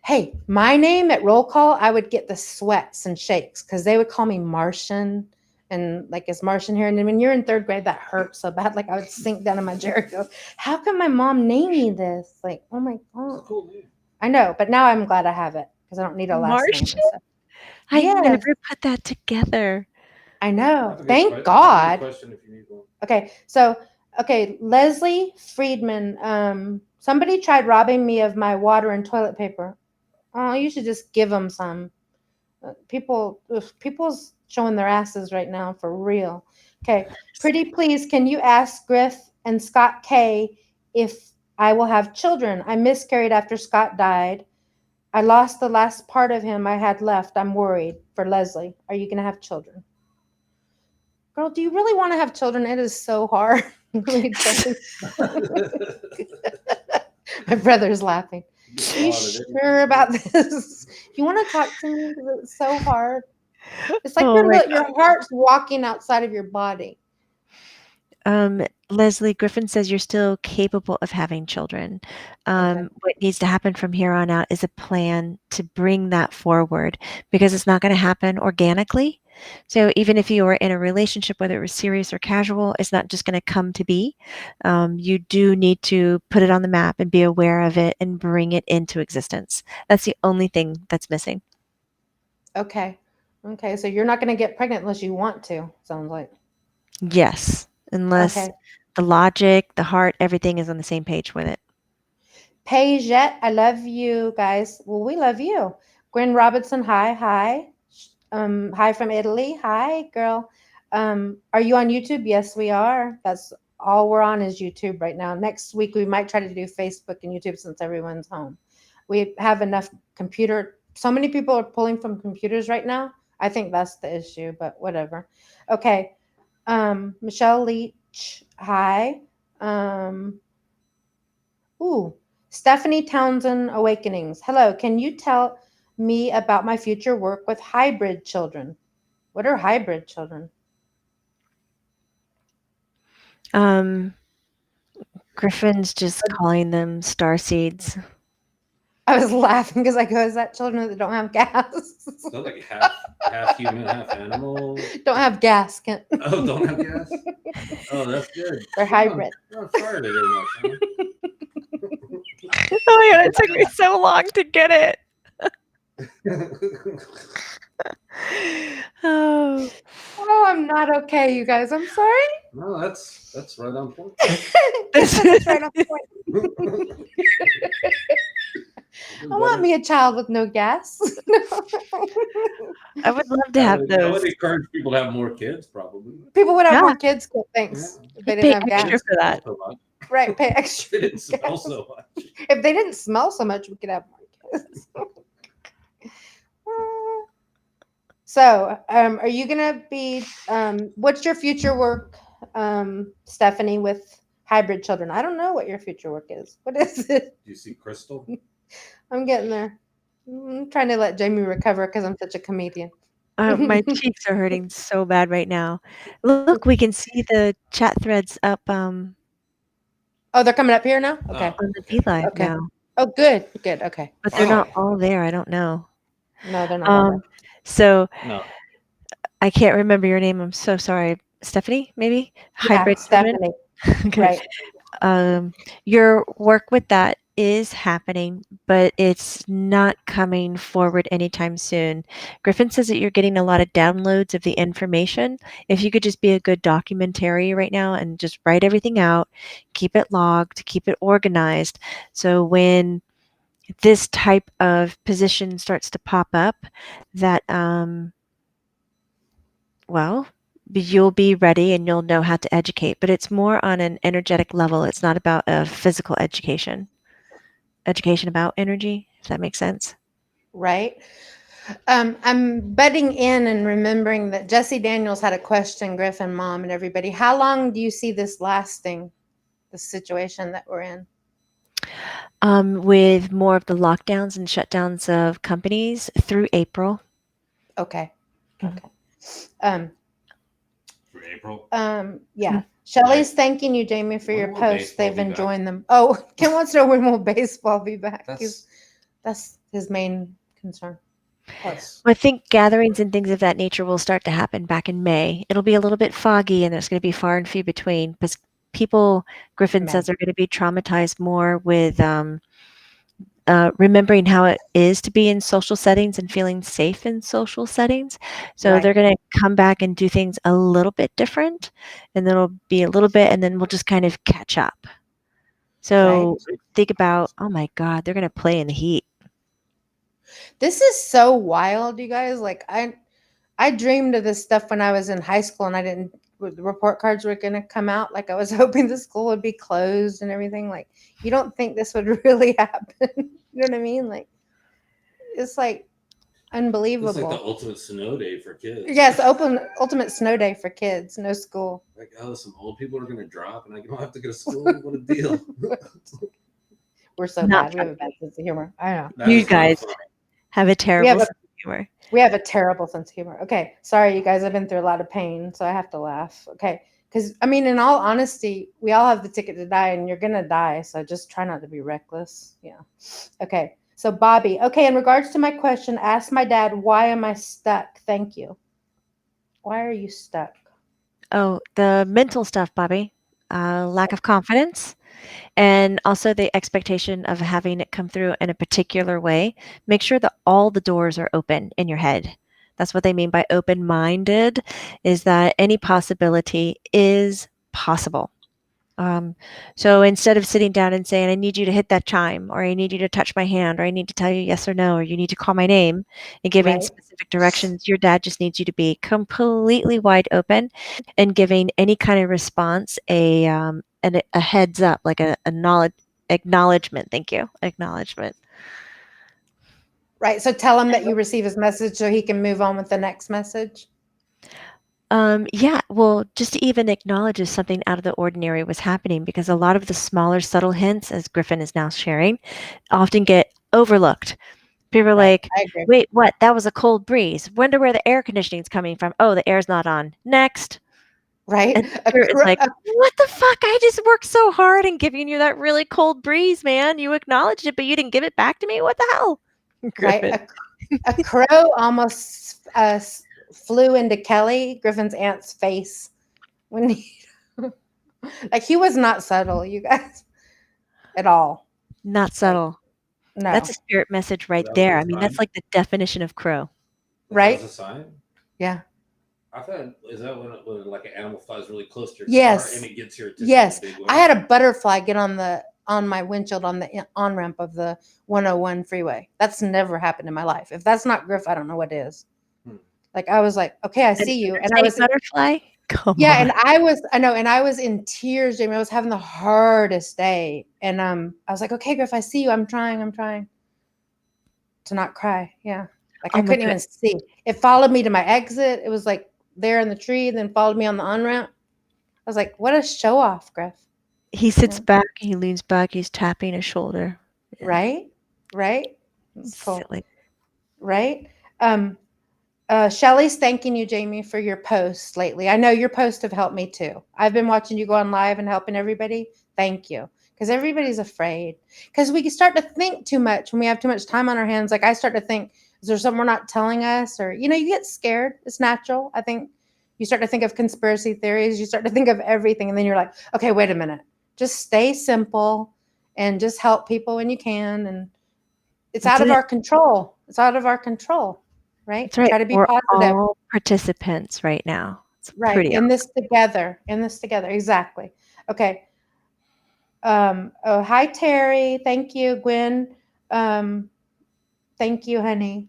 Hey, my name at roll call, I would get the sweats and shakes because they would call me Martian. And like, is Martian here? And then when you're in third grade, that hurts so bad. Like, I would sink down in my chair and go, how can my mom name me this? Like, oh my It's God. a cool name. I know. But now I'm glad I have it because I don't need a last name and Martian? stuff. I Yes. never put that together. I know. That's a good Thank que- God. that's a good question if you need one. Okay, so Leslie Friedman. Somebody tried robbing me of my water and toilet paper. Oh, you should just give them some. People's showing their asses right now for real. Okay, pretty please, can you ask Griff and Scott K if I will have children? I miscarried after Scott died. I lost the last part of him I had left. I'm worried for Leslie. Are you gonna have children? Girl, do you really want to have children? It is so hard. Really does. My brother's laughing. Are you sure about this? You want to talk to me? Because it's so hard. It's like Oh my your heart's walking outside of your body. Leslie Griffin says you're still capable of having children. What needs to happen from here on out is a plan to bring that forward because it's not going to happen organically. So even if you are in a relationship, whether it was serious or casual, it's not just going to come to be. You do need to put it on the map and be aware of it and bring it into existence. That's the only thing that's missing. Okay. Okay. So you're not going to get pregnant unless you want to, sounds like. Yes. Unless the logic, the heart, everything is on the same page with it. Paget, I love you guys. Well, we love you. Gwen Robinson, hi. Hi from Italy. Hi, girl. Are you on YouTube? Yes, we are. That's all we're on is YouTube right now. Next week we might try to do Facebook and YouTube since everyone's home. We have enough so many people are pulling from computers right now. I think that's the issue, but whatever. Okay. Michelle Leach, hi. Stephanie Townsend Awakenings. Hello, can you tell me about my future work with hybrid children? What are hybrid children? Griffin's just calling them star seeds. I was laughing because I go, is that children that don't have gas? Sounds like half human, half animal. Don't have gas. Oh, don't have gas? Oh, that's good. They're hybrid. You're on fire today, Marshawn. Oh my God, it took me so long to get it. Oh. Oh, I'm not okay, you guys. I'm sorry. No, that's right on point. That's right on point. I want me a child with no gas. I would love to have I those. would encourage people to have more kids, probably. People would have Yeah. more kids. Cool, thanks. Yeah. If they Pay didn't have extra gas. for that. Right, pay extra. It didn't smell so much. If they didn't smell so much, we could have more kids. So, are you gonna be? What's your future work, Stephanie, with hybrid children? I don't know what your future work is. What is it? Do you see Crystal? I'm getting there. I'm trying to let Jamie recover because I'm such a comedian. My cheeks are hurting so bad right now. Look, we can see the chat threads up Oh, they're coming up here now? Okay. Oh, on the okay. V Live Okay. now, Oh, good. Good. Okay. but they're not Wow. all there. I don't know. No, they're not all there. Um, so No. I can't remember your name. I'm so sorry. Stephanie, maybe? Yeah, Hybrid human? Stephanie. Okay. Right. Your work with that is happening, but it's not coming forward anytime soon. Griffin says that you're getting a lot of downloads of the information. If you could just be a good documentary right now and just write everything out, keep it logged, keep it organized. So when this type of position starts to pop up, that, well, you'll be ready and you'll know how to educate, but it's more on an energetic level. It's not about a physical education about energy, if that makes sense. Right. I'm butting in and remembering that Jesse Daniels had a question, Griffin, Mom, and everybody. How long do you see this lasting, the situation that we're in? With more of the lockdowns and shutdowns of companies through April. Okay. Mhm. Okay. Um, For April. yeah. Shelley's thanking you, Jamie, for When your will posts. baseball They've be back? enjoyed them. Oh, Ken wants to know when will baseball be back? That's That's his main concern. that's I think gatherings and things of that nature will start to happen back in May. It'll be a little bit foggy and there's going to be far and few between because people, Griffin May. says, are going to be traumatized more with remembering how it is to be in social settings and feeling safe in social settings. So they're Right. going to come back and do things a little bit different, and then it'll be a little bit, and then we'll just kind of catch up. Right. So think about, oh my God, they're going to play in the heat. This is so wild, you guys. Like I dreamed of this stuff when I was in high school and I didn't the report cards were going to come out. Like I was hoping the school would be closed and everything. Like you don't think this would really happen. You know what I mean? Like it's like it's like the unbelievable. ultimate snow day for kids. Yes, ultimate snow day for kids, no school. Like, oh, some old people are gonna drop, and I don't have to go to school. What a deal! We're so Not bad. We have a bad funny. sense of humor. I know. That You is not guys funny. have a We have terrible a sense of humor. We have a terrible sense of humor. Okay, sorry, you guys. I've been through a lot of pain, so I have to laugh. Okay, because I mean, in all honesty, we all have the ticket to die, and you're gonna die. So just try not to be reckless. Yeah. Okay. So Bobby. Okay. In regards to my question, ask my dad, why am I stuck? Thank you. Why are you stuck? Oh, the mental stuff, Bobby. Lack of confidence. And also the expectation of having it come through in a particular way. Make sure that all the doors are open in your head. That's what they mean by open minded, is that any possibility is possible. Um, so instead of sitting down and saying, I need you to hit that chime, or I need you to touch my hand, or I need to tell you yes or no, or you need to call my name, and giving Right. specific directions, your dad just needs you to be completely wide open and giving any kind of response a heads up, like a knowledge acknowledgement. Thank you, acknowledgement. Right. So tell him that you receive his message so he can move on with the next message. Yeah, well, just to even acknowledge if something out of the ordinary was happening, because a lot of the smaller, subtle hints, as Griffin is now sharing, often get overlooked. People are Right. like, I agree. wait, what? That was a cold breeze. Wonder where the air conditioning's coming from. Oh, the air's not on. Next. Right. And the other is like, what the fuck? I just worked so hard in giving you that really cold breeze, man. You acknowledged it, but you didn't give it back to me. What the hell? Right. Griffin. A crow almost flew into Kelly Griffin's aunt's face when he, like he was not subtle, you guys, at all. Not Like subtle. That's no, a spirit message right That was there. a I mean, that's sign. like the definition of crow. That was right? a sign. Yeah. I thought is that when like an animal flies really close to your car Yes. and it gets your attention Yes. in a big way? I had a butterfly get on my windshield on the on ramp of the 101 freeway. That's never happened in my life. If that's not Griff, I don't know what is. Hmm. Like I was like, okay, I An see you, and I interstate was butterfly? Come yeah, on. and I know, and I was in tears, Jamie. I was having the hardest day, and I was like, okay, Griff, I see you. I'm trying to not cry. Yeah. Like I Oh my couldn't god. even see. It followed me to my exit. It was like there in the tree, then followed me on the on ramp. I was like, what a show off, Griff. He sits Yeah. back, he leans back, he's tapping his shoulder. Yeah. Right? right? That's cool, Silly. right? Um, Shelly's thanking you, Jamie, for your posts lately. I know your posts have helped me too. I've been watching you go on live and helping everybody. Thank you. Because everybody's afraid. Because we start to think too much when we have too much time on our hands. Like I start to think, is there something we're not telling us? Or, you get scared. It's natural. I think you start to think of conspiracy theories. You start to think of everything. And then you're like, okay, wait a minute. Just stay simple and just help people when you can. And it's That's out of it. our control. It's out of our control, right? That's right. Try to be We're positive. all participants right now. It's Right. pretty In awesome. this together. In this together. Exactly. Okay. Oh, hi Terry. Thank you, Gwen. Um, thank you, honey.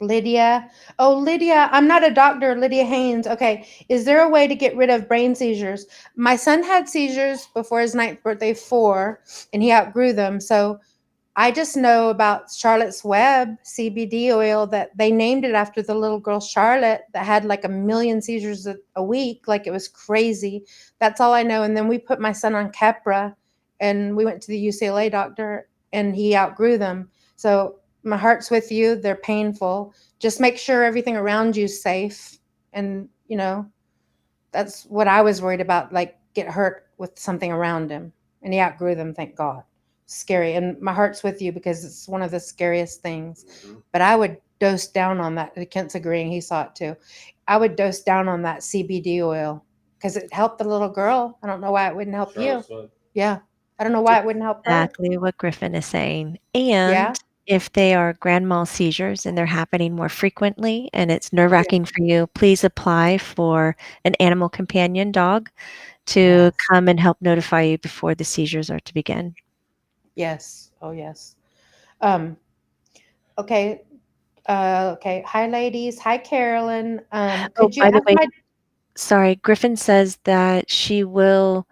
Lydia. Oh, Lydia, I'm not a doctor, Lydia Haynes. Okay. Is there a way to get rid of brain seizures? My son had seizures before his ninth birthday, 4, and he outgrew them. So I just know about Charlotte's Web CBD oil that they named it after the little girl Charlotte that had like a million seizures a week. Like it was crazy. That's all I know. And then we put my son on Keppra and we went to the UCLA doctor and he outgrew them. So my heart's with you. They're painful. Just make sure everything around you is safe. And, that's what I was worried about, like get hurt with something around him. And he outgrew them, thank God. Scary. And my heart's with you because it's one of the scariest things. But I would dose down on that. Kent's agreeing, he saw it too. I would dose down on that CBD oil because it helped the little girl. I don't know why it wouldn't help you. Yeah. I don't know why it wouldn't help her. Exactly what Griffin is saying. Yeah. And if they are grand mal seizures and they're happening more frequently and it's nerve wracking for you, please apply for an animal companion dog to Yes. come and help notify you before the seizures are to begin. Yes. Oh, yes. Okay. Okay. Hi, ladies. Hi, Carolyn. Oh, Could you by the ask way, my sorry, Griffin says that she will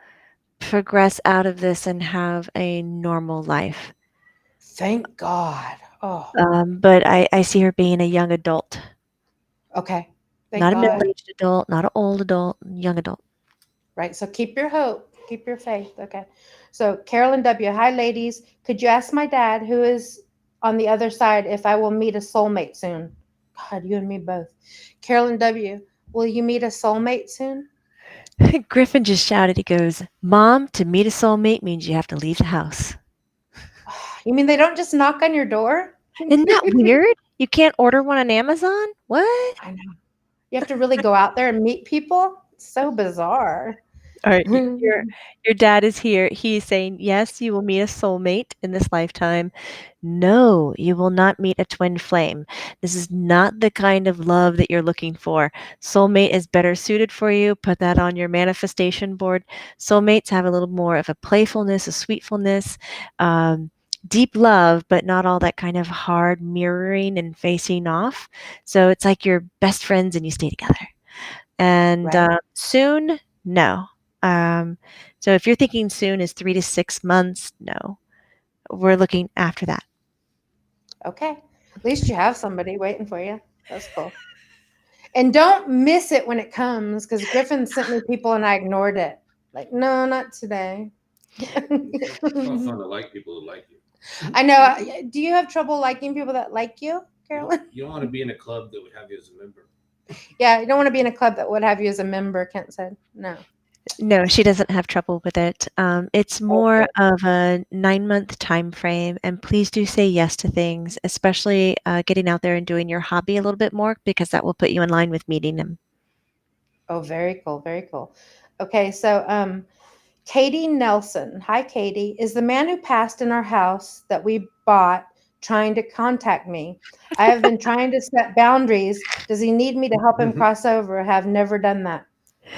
progress out of this and have a normal life. Thank God. Oh, But I see her being a young adult, okay. Thank not a God. middle-aged adult, not an old adult, young adult. Right. So keep your hope, keep your faith. Okay. So Carolyn W. Hi, ladies. Could you ask my dad, who is on the other side, if I will meet a soulmate soon? God, you and me both. Carolyn W. Will you meet a soulmate soon? Griffin just shouted, he goes, Mom, to meet a soulmate means you have to leave the house. You mean they don't just knock on your door? Isn't that weird? You can't order one on Amazon? What? I know. You have to really go out there and meet people. It's so bizarre. All right, your dad is here. He's saying, yes, you will meet a soulmate in this lifetime. No, you will not meet a twin flame. This is not the kind of love that you're looking for. Soulmate is better suited for you. Put that on your manifestation board. Soulmates have a little more of a playfulness, a sweetfulness, deep love, but not all that kind of hard mirroring and facing off. So it's like you're best friends and you stay together. And Right. soon, no. So if you're thinking soon is 3 to 6 months, no. We're looking after that. Okay. At least you have somebody waiting for you. That's cool. And don't miss it when it comes because Griffin sent me people and I ignored it. Like, no, not today. It's not fun to like people who like you. I know. Do you have trouble liking people that like you, Carolyn? You don't want to be in a club that would have you as a member. Yeah, you don't want to be in a club that would have you as a member, Kent said. No. No, she doesn't have trouble with it. It's more of a 9-month time frame, and please do say yes to things, especially getting out there and doing your hobby a little bit more because that will put you in line with meeting them. Oh, very cool. Very cool. Okay, so Katie Nelson. Hi, Katie. Is the man who passed in our house that we bought trying to contact me? I have been trying to set boundaries. Does he need me to help him cross over? I have never done that.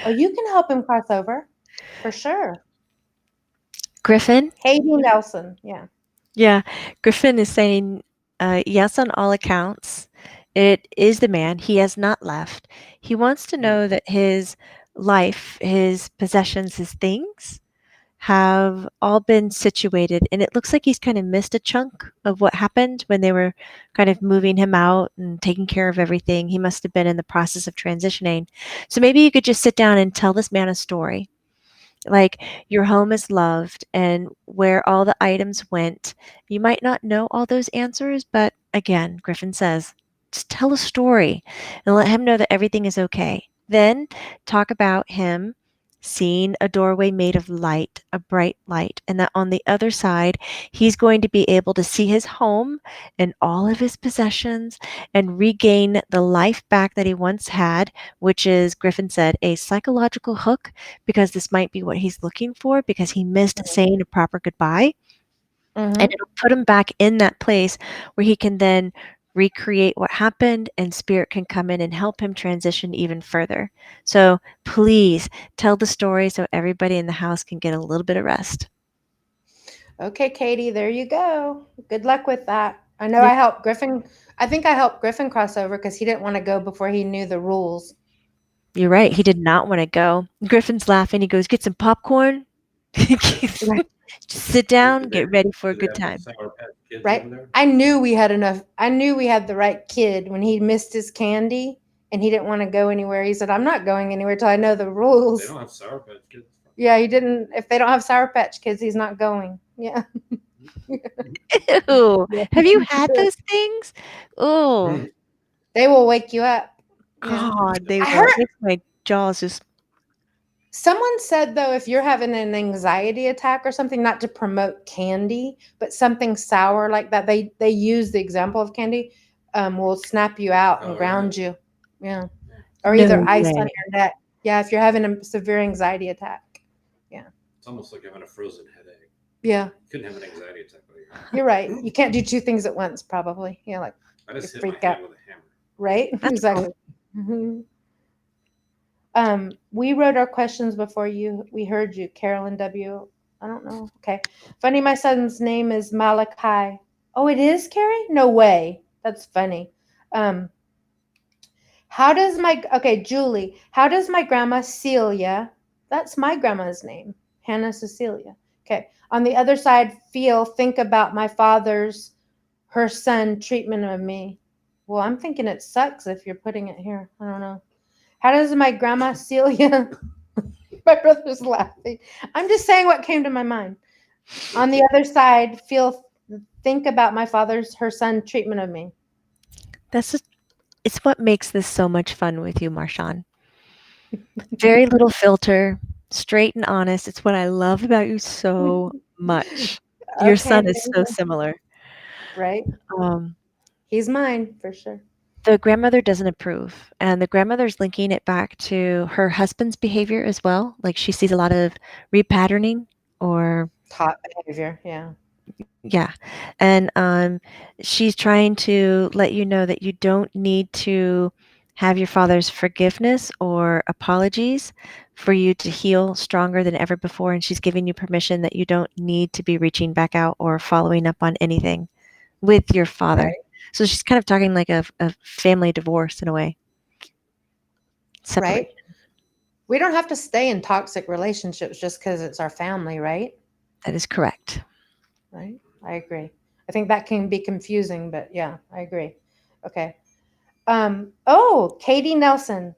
Oh, you can help him cross over for sure. Griffin? Katie Nelson. Yeah. Yeah, Griffin is saying yes on all accounts. It is the man. He has not left. He wants to know that his life, his possessions, his things have all been situated. And it looks like he's kind of missed a chunk of what happened when they were kind of moving him out and taking care of everything. He must have been in the process of transitioning. So maybe you could just sit down and tell this man a story Like your home is loved and where all the items went. You might not know all those answers, but again, Griffin says, just tell a story and let him know that everything is okay. Then talk about him seeing a doorway made of light, a bright light, and that on the other side, he's going to be able to see his home and all of his possessions and regain the life back that he once had, which is, Griffin said, a psychological hook because this might be what he's looking for because he missed saying a proper goodbye. And Mm-hmm. it'll put him back in that place where he can then recreate what happened and spirit can come in and help him transition even further. So please tell the story so everybody in the house can get a little bit of rest. Okay, Katie, there you go. Good luck with that. I know Yep. I helped Griffin. I think I helped Griffin cross over because he didn't want to go before he knew the rules. You're right. He did not want to go. Griffin's laughing. He goes, get some popcorn. Just Right. sit Did down, did they get ready for a did they good have time. Sour Patch Kids over Right. there? I knew we had enough. I knew we had the right kid when he missed his candy and he didn't want to go anywhere. He said, I'm not going anywhere till I know the They rules. don't have Sour Patch Kids. Yeah, he didn't. If they don't have Sour Patch Kids, he's not going. Yeah. Ew. Yeah. Have you had those things? Oh, They will wake you up. Yeah. God, they I will. It heard makes my jaws just. someone said though, if you're having an anxiety attack or something, not to promote candy, but something sour like that, they use the example of candy, will snap you out and Oh, really? ground you. Yeah. Or either No ice on way. your neck. Yeah, if you're having a severe anxiety attack. Yeah. It's almost like having a frozen headache. Yeah. You couldn't have an anxiety attack while You're right. You can't do two things at once, probably. Yeah, like I you just hit my freak out. hand with a hammer. Right? That's Exactly. cool. Mhm. We wrote our questions before we heard you, Carolyn W. I don't know. Okay. Funny, my son's name is Malachi. Oh, it is Carrie? No way. That's funny. Um, Julie, how does my grandma Celia, that's my grandma's name, Hannah Cecilia. Okay. On the other side, think about my father's, her son treatment of me. Well, I'm thinking it sucks if you're putting it here. I don't know. How does my grandma Celia, my brother's laughing. I'm just saying what came to my mind. On the other side, think about my father's, her son treatment of me. That's just, it's what makes this so much fun with you, Marshawn. Very little filter, straight and honest. It's what I love about you so much. Your Okay, son is so similar. right? Um, He's mine for sure. the grandmother doesn't approve, and the grandmother's linking it back to her husband's behavior as well. Like she sees a lot of repatterning or Top behavior. Yeah. yeah. And she's trying to let you know that you don't need to have your father's forgiveness or apologies for you to heal stronger than ever before. And she's giving you permission that you don't need to be reaching back out or following up on anything with your father. Right. So she's kind of talking like a family divorce in a way, Right. separation. We don't have to stay in toxic relationships just because it's our family, right? That is correct. Right. I agree. I think that can be confusing, but yeah, I agree. Okay. Katie Nelson.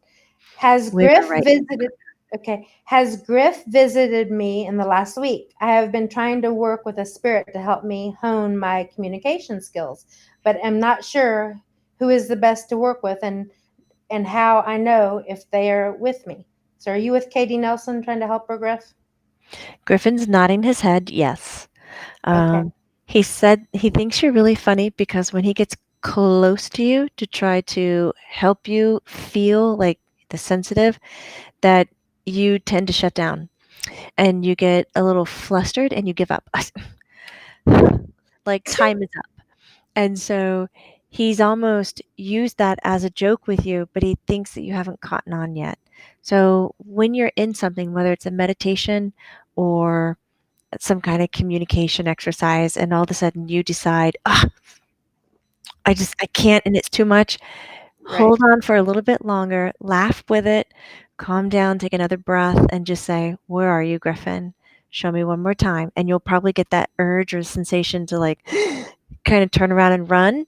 Has We're Griff right. visited Okay. Has Griff visited me in the last week? I have been trying to work with a spirit to help me hone my communication skills, but am not sure who is the best to work with and how I know if they are with me. So are you with Katie Nelson trying to help her, Griff? Griffin's nodding his head, yes. Okay. He said he thinks you're really funny because when he gets close to you to try to help you feel like the sensitive, that you tend to shut down and you get a little flustered and you give up. Like time is up. And so he's almost used that as a joke with you, but he thinks that you haven't caught on yet. So when you're in something, whether it's a meditation or some kind of communication exercise, and all of a sudden you decide, ah, I can't, and it's too much. Right. Hold on for a little bit longer, laugh with it, calm down, take another breath, and just say, where are you, Griffin? Show me one more time. And you'll probably get that urge or sensation to like kind of turn around and run.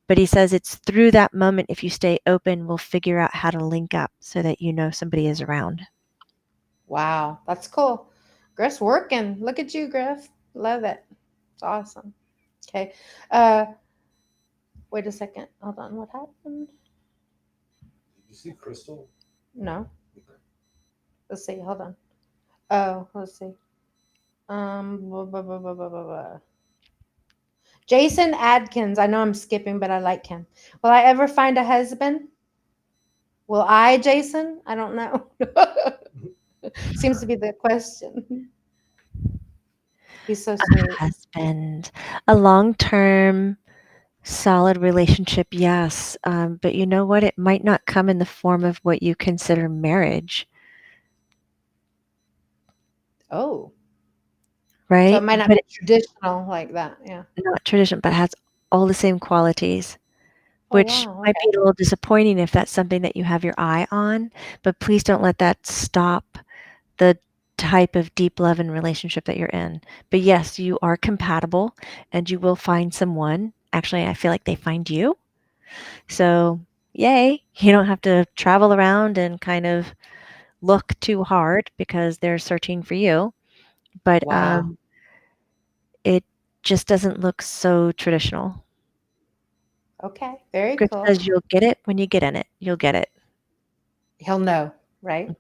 But he says it's through that moment, if you stay open, we'll figure out how to link up so that you know somebody is around. Wow, that's cool. Griff's working. Look at you, Griff. Love it. It's awesome. Okay. Wait a second. Hold on. What happened? Did you see Crystal? No. Let's see. Hold on. Oh, let's see. Blah, blah, blah, blah, blah, blah, blah. Jason Adkins. I know I'm skipping, but I like him. Will I ever find a husband? Will I, Jason? I don't know. Seems to be the question. He's so sweet. Husband, a long-term, solid relationship, yes. But you know what? It might not come in the form of what you consider marriage, Oh, so right? it might not But be traditional like that. Yeah. not tradition, but has all the same qualities, Oh, which wow. might Okay. be a little disappointing if that's something that you have your eye on. But please don't let that stop the type of deep love and relationship that you're in. But yes, you are compatible and you will find someone. Actually, I feel like they find you. So, yay. You don't have to travel around and kind of look too hard because they're searching for you. But Wow. it just doesn't look so traditional. Okay. Very Griff cool. says you'll get it when you get in it. You'll get it. He'll know, right?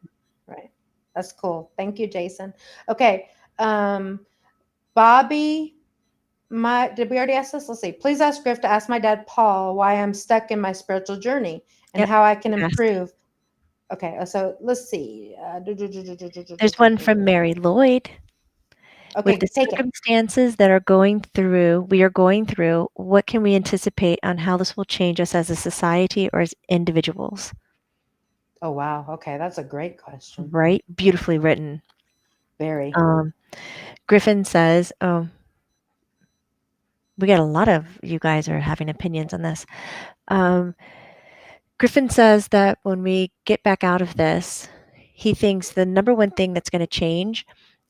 Right. That's cool. Thank you, Jason. Okay. Um, Bobby, did we already ask this? Let's see. Please ask Griff to ask my dad, Paul, why I'm stuck in my spiritual journey and Yep. how I can Yes. improve. Okay. So let's see. There's one from Mary Lloyd. With Okay. the Take it. circumstances that we are going through, what can we anticipate on how this will change us as a society or as individuals? Oh, wow. Okay. That's a great question. Right? Beautifully written. Very. Griffin says, oh, we got a lot of you guys are having opinions on this. Griffin says that when we get back out of this, he thinks the number one thing that's going to change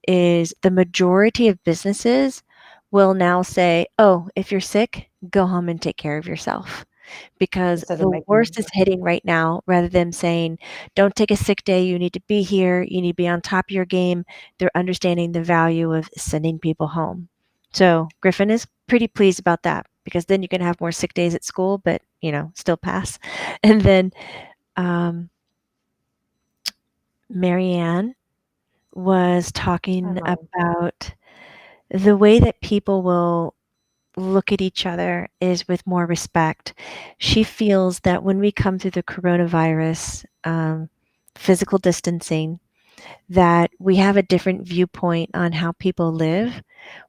is the majority of businesses will now say, oh, if you're sick, go home and take care of yourself. Because Instead of the making, worst is hitting right now, rather than saying, don't take a sick day, you need to be here, you need to be on top of your game. They're understanding the value of sending people home. So Griffin is pretty pleased about that because then you can have more sick days at school, but still pass. And then Marianne was I talking know. about the way that people will look at each other is with more respect. She feels that when we come through the coronavirus, physical distancing, that we have a different viewpoint on how people live.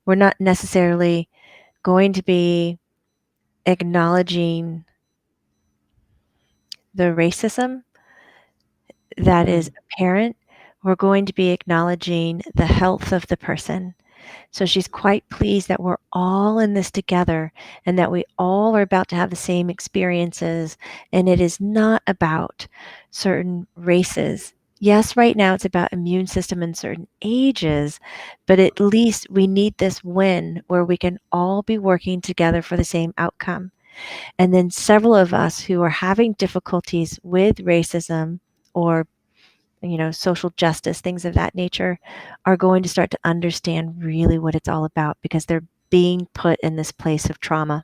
We're not necessarily going to be acknowledging the racism that is apparent. We're going to be acknowledging the health of the person. So she's quite pleased that we're all in this together and that we all are about to have the same experiences. And it is not about certain races. Yes, right now it's about immune system in certain ages, but at least we need this win where we can all be working together for the same outcome. And then several of us who are having difficulties with racism or social justice, things of that nature, are going to start to understand really what it's all about because they're being put in this place of trauma.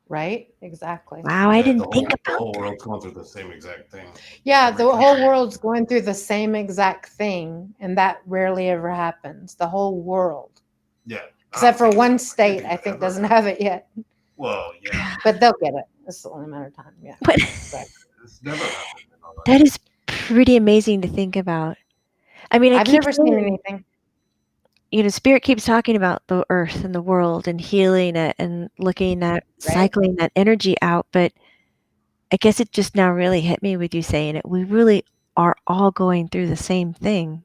Right? Exactly. Wow, I Yeah, didn't think the about whole that. world's going through the same exact thing. Yeah, Every the whole country. world's going through the same exact thing, and that rarely ever happens. The whole world, Yeah. except for I don't one think state, it I think ever doesn't happened. have it yet, Well, yeah. but they'll get it. It's only a matter of time. Yeah, But right. It's never happened in our that life. is pretty amazing to think about. I mean, I I've keep never seen saying, anything. Spirit keeps talking about the earth and the world and healing it and looking at Right? cycling that energy out. But I guess it just now really hit me with you saying it. We really are all going through the same thing.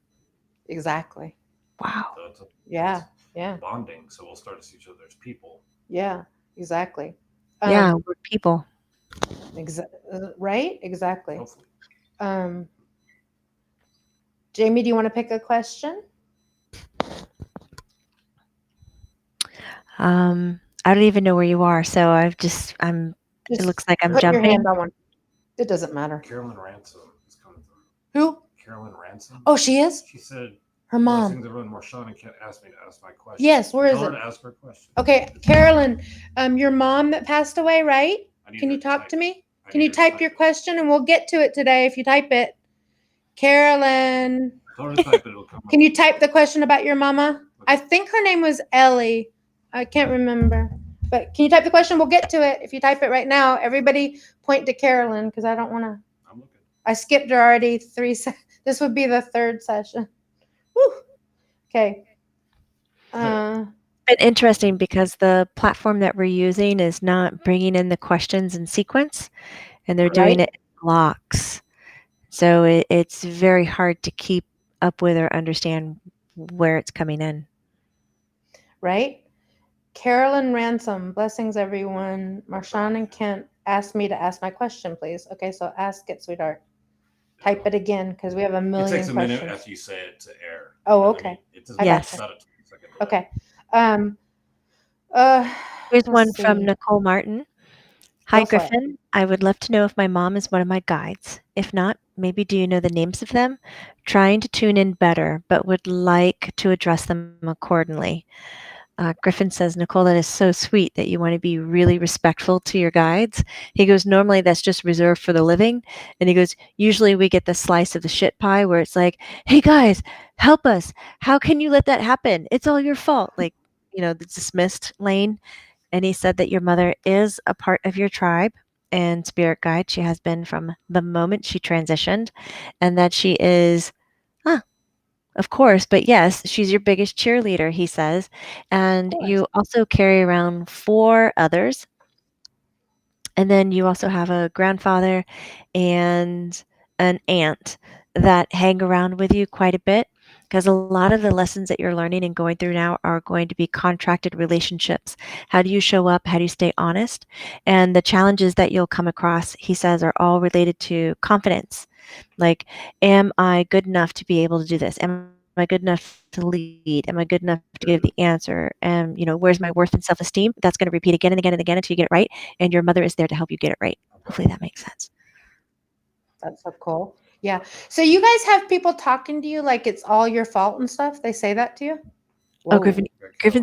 Exactly. Wow. So Yeah. it's Yeah. bonding, so we'll start to see each other as people. Yeah. Exactly. Yeah, we're people. Right? Exactly. Hopefully. Jamie, do you want to pick a question? I don't even know where you are, so it Just looks like I'm put your jumping. hand on one. It doesn't matter. Carolyn Ransom is coming through. Who? Carolyn Ransom. Oh, she is? She said Her mom. Blessings, everyone. Marshawn can't ask me to ask my question. Yes, where is Tell her it? to ask her question. Okay, Carolyn, your mom that passed away, right? I need Can her you to talk type to it. me? I Can need you her to type your it. question and we'll get to it today if you type it? Carolyn, Tell her to type it. It'll come up. can you type the question about your mama? I think her name was Ellie. I can't remember. But can you type the question? We'll get to it. If you type it right now, everybody point to Carolyn because I don't want to. I'm looking. I skipped her already 3 This would be the 3rd session. Woo. Okay. But interesting because the platform that we're using is not bringing in the questions in sequence, and they're doing Right. it in blocks. So it's very hard to keep up with or understand where it's coming in. Right. Carolyn Ransom, blessings everyone. Marshawn and Kent asked me to ask my question, please. Okay, so ask it, sweetheart. Type it again because we have a It million takes a minute questions. after you say it to air. Oh, You know what okay. I mean? It doesn't. I Yes. It's not a 2-second delay. Okay. Here's Let's one from see. Nicole Martin. Hi, Go for it. Griffin. I would love to know if my mom is one of my guides. If not, maybe do you know the names of them? Trying to tune in better, but would like to address them accordingly. Griffin says, Nicole, that is so sweet that you want to be really respectful to your guides. He goes, normally that's just reserved for the living. And he goes, usually we get the slice of the shit pie where it's like, hey guys, help us. How can you let that happen? It's all your fault. Like, the dismissed lane. And he said that your mother is a part of your tribe and spirit guide. She has been from the moment she transitioned, and that she is, of course, but yes, she's your biggest cheerleader, he says. And you also carry around 4 others. And then you also have a grandfather and an aunt that hang around with you quite a bit because a lot of the lessons that you're learning and going through now are going to be contracted relationships. How do you show up? How do you stay honest? And the challenges that you'll come across, he says, are all related to confidence. Like, am I good enough to be able to do this? Am I good enough to lead? Am I good enough to give the answer? And, where's my worth and self-esteem? That's going to repeat again and again and again until you get it right. And your mother is there to help you get it right. Hopefully that makes sense. That's so cool. Yeah. So you guys have people talking to you like it's all your fault and stuff? They say that to you? Oh, Griffin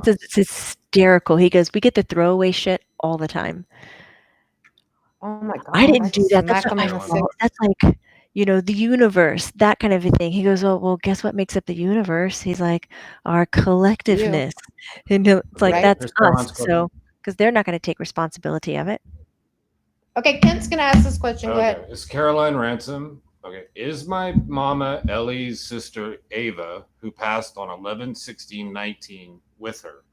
says it's hysterical. He goes, we get the throwaway shit all the time. Oh my God. I didn't do that. That's Smack not them my in the fault. That's like, the universe, that kind of a thing. He goes, well, guess what makes up the universe? He's like, our collectiveness. And it's like, Right. that's Here's us. Caroline's question. So, because they're not going to take responsibility of it. Okay, Kent's gonna ask this question. Go Okay. ahead. It's Caroline Ransom. Okay. Is my mama Ellie's sister Ava, who passed on 11/16/19, with her?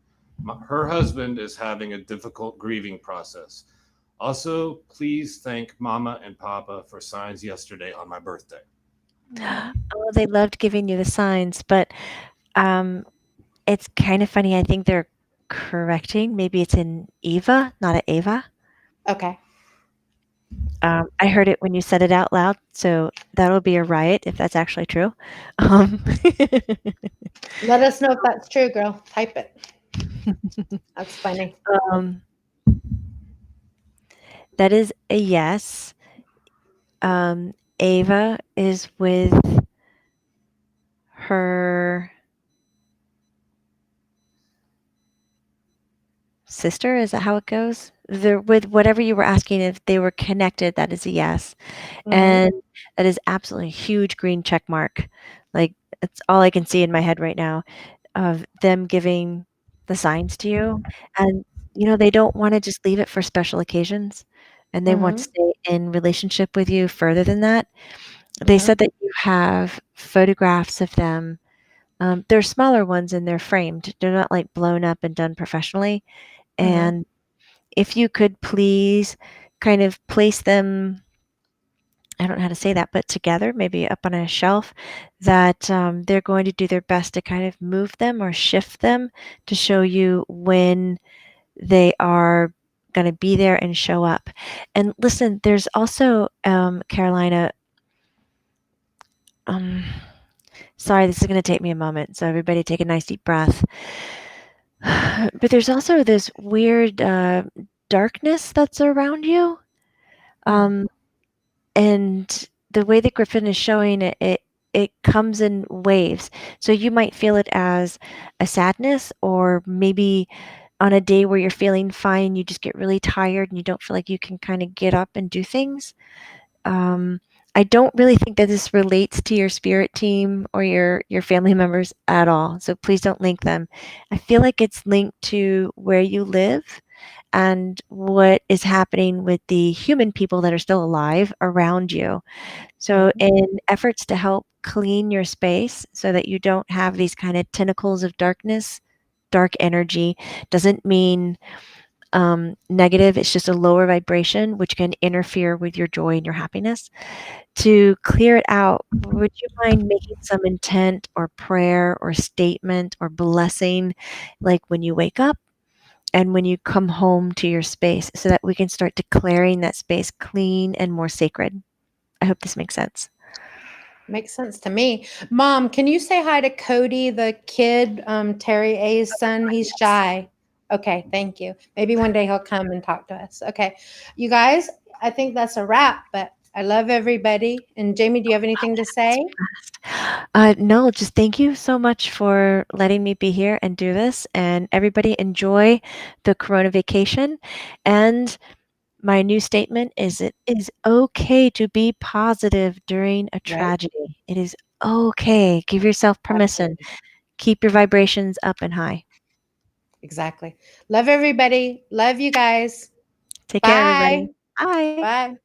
Her husband is having a difficult grieving process. Also, please thank Mama and Papa for signs yesterday on my birthday. Oh, they loved giving you the signs, but it's kind of funny. I think they're correcting. Maybe it's an Eva, not an Ava. Okay. I heard it when you said it out loud, so that'll be a riot if that's actually true. Let us know if that's true, girl. Type it. That's funny. That is a yes. Ava is with her sister. Is that how it goes? They're with whatever you were asking if they were connected. That is a yes. And that is absolutely a huge green check mark. Like, it's all I can see in my head right now of them giving the signs to you. And, they don't want to just leave it for special occasions, and they want to stay in relationship with you further than that. They said that you have photographs of them. They're smaller ones and they're framed. They're not like blown up and done professionally. And if you could please kind of place them, I don't know how to say that, but together, maybe up on a shelf, that they're going to do their best to kind of move them or shift them to show you when they are going to be there and show up. And listen, there's also, Carolina, sorry, this is going to take me a moment. So everybody take a nice deep breath. But there's also this weird darkness that's around you. And the way that Griffin is showing it, it comes in waves. So you might feel it as a sadness, or maybe on a day where you're feeling fine, you just get really tired and you don't feel like you can kind of get up and do things. I don't really think that this relates to your spirit team or your family members at all. So please don't link them. I feel like it's linked to where you live and what is happening with the human people that are still alive around you. So in efforts to help clean your space so that you don't have these kind of tentacles of darkness, dark energy doesn't mean negative. It's just a lower vibration, which can interfere with your joy and your happiness. To clear it out, would you mind making some intent or prayer or statement or blessing, like when you wake up and when you come home to your space, so that we can start declaring that space clean and more sacred? I hope this makes sense. Makes sense to me. Mom, can you say hi to Cody, the kid, Terry A's son? He's shy. Okay, thank you. Maybe one day he'll come and talk to us. Okay. You guys, I think that's a wrap, but I love everybody. And Jamie, do you have anything to say? No, just thank you so much for letting me be here and do this. And everybody enjoy the Corona vacation. And my new statement is it is okay to be positive during a Right? tragedy. It is okay. Give yourself permission. Absolutely. Keep your vibrations up and high. Exactly. Love everybody. Love you guys. Take care, Bye. everybody. Bye. Bye.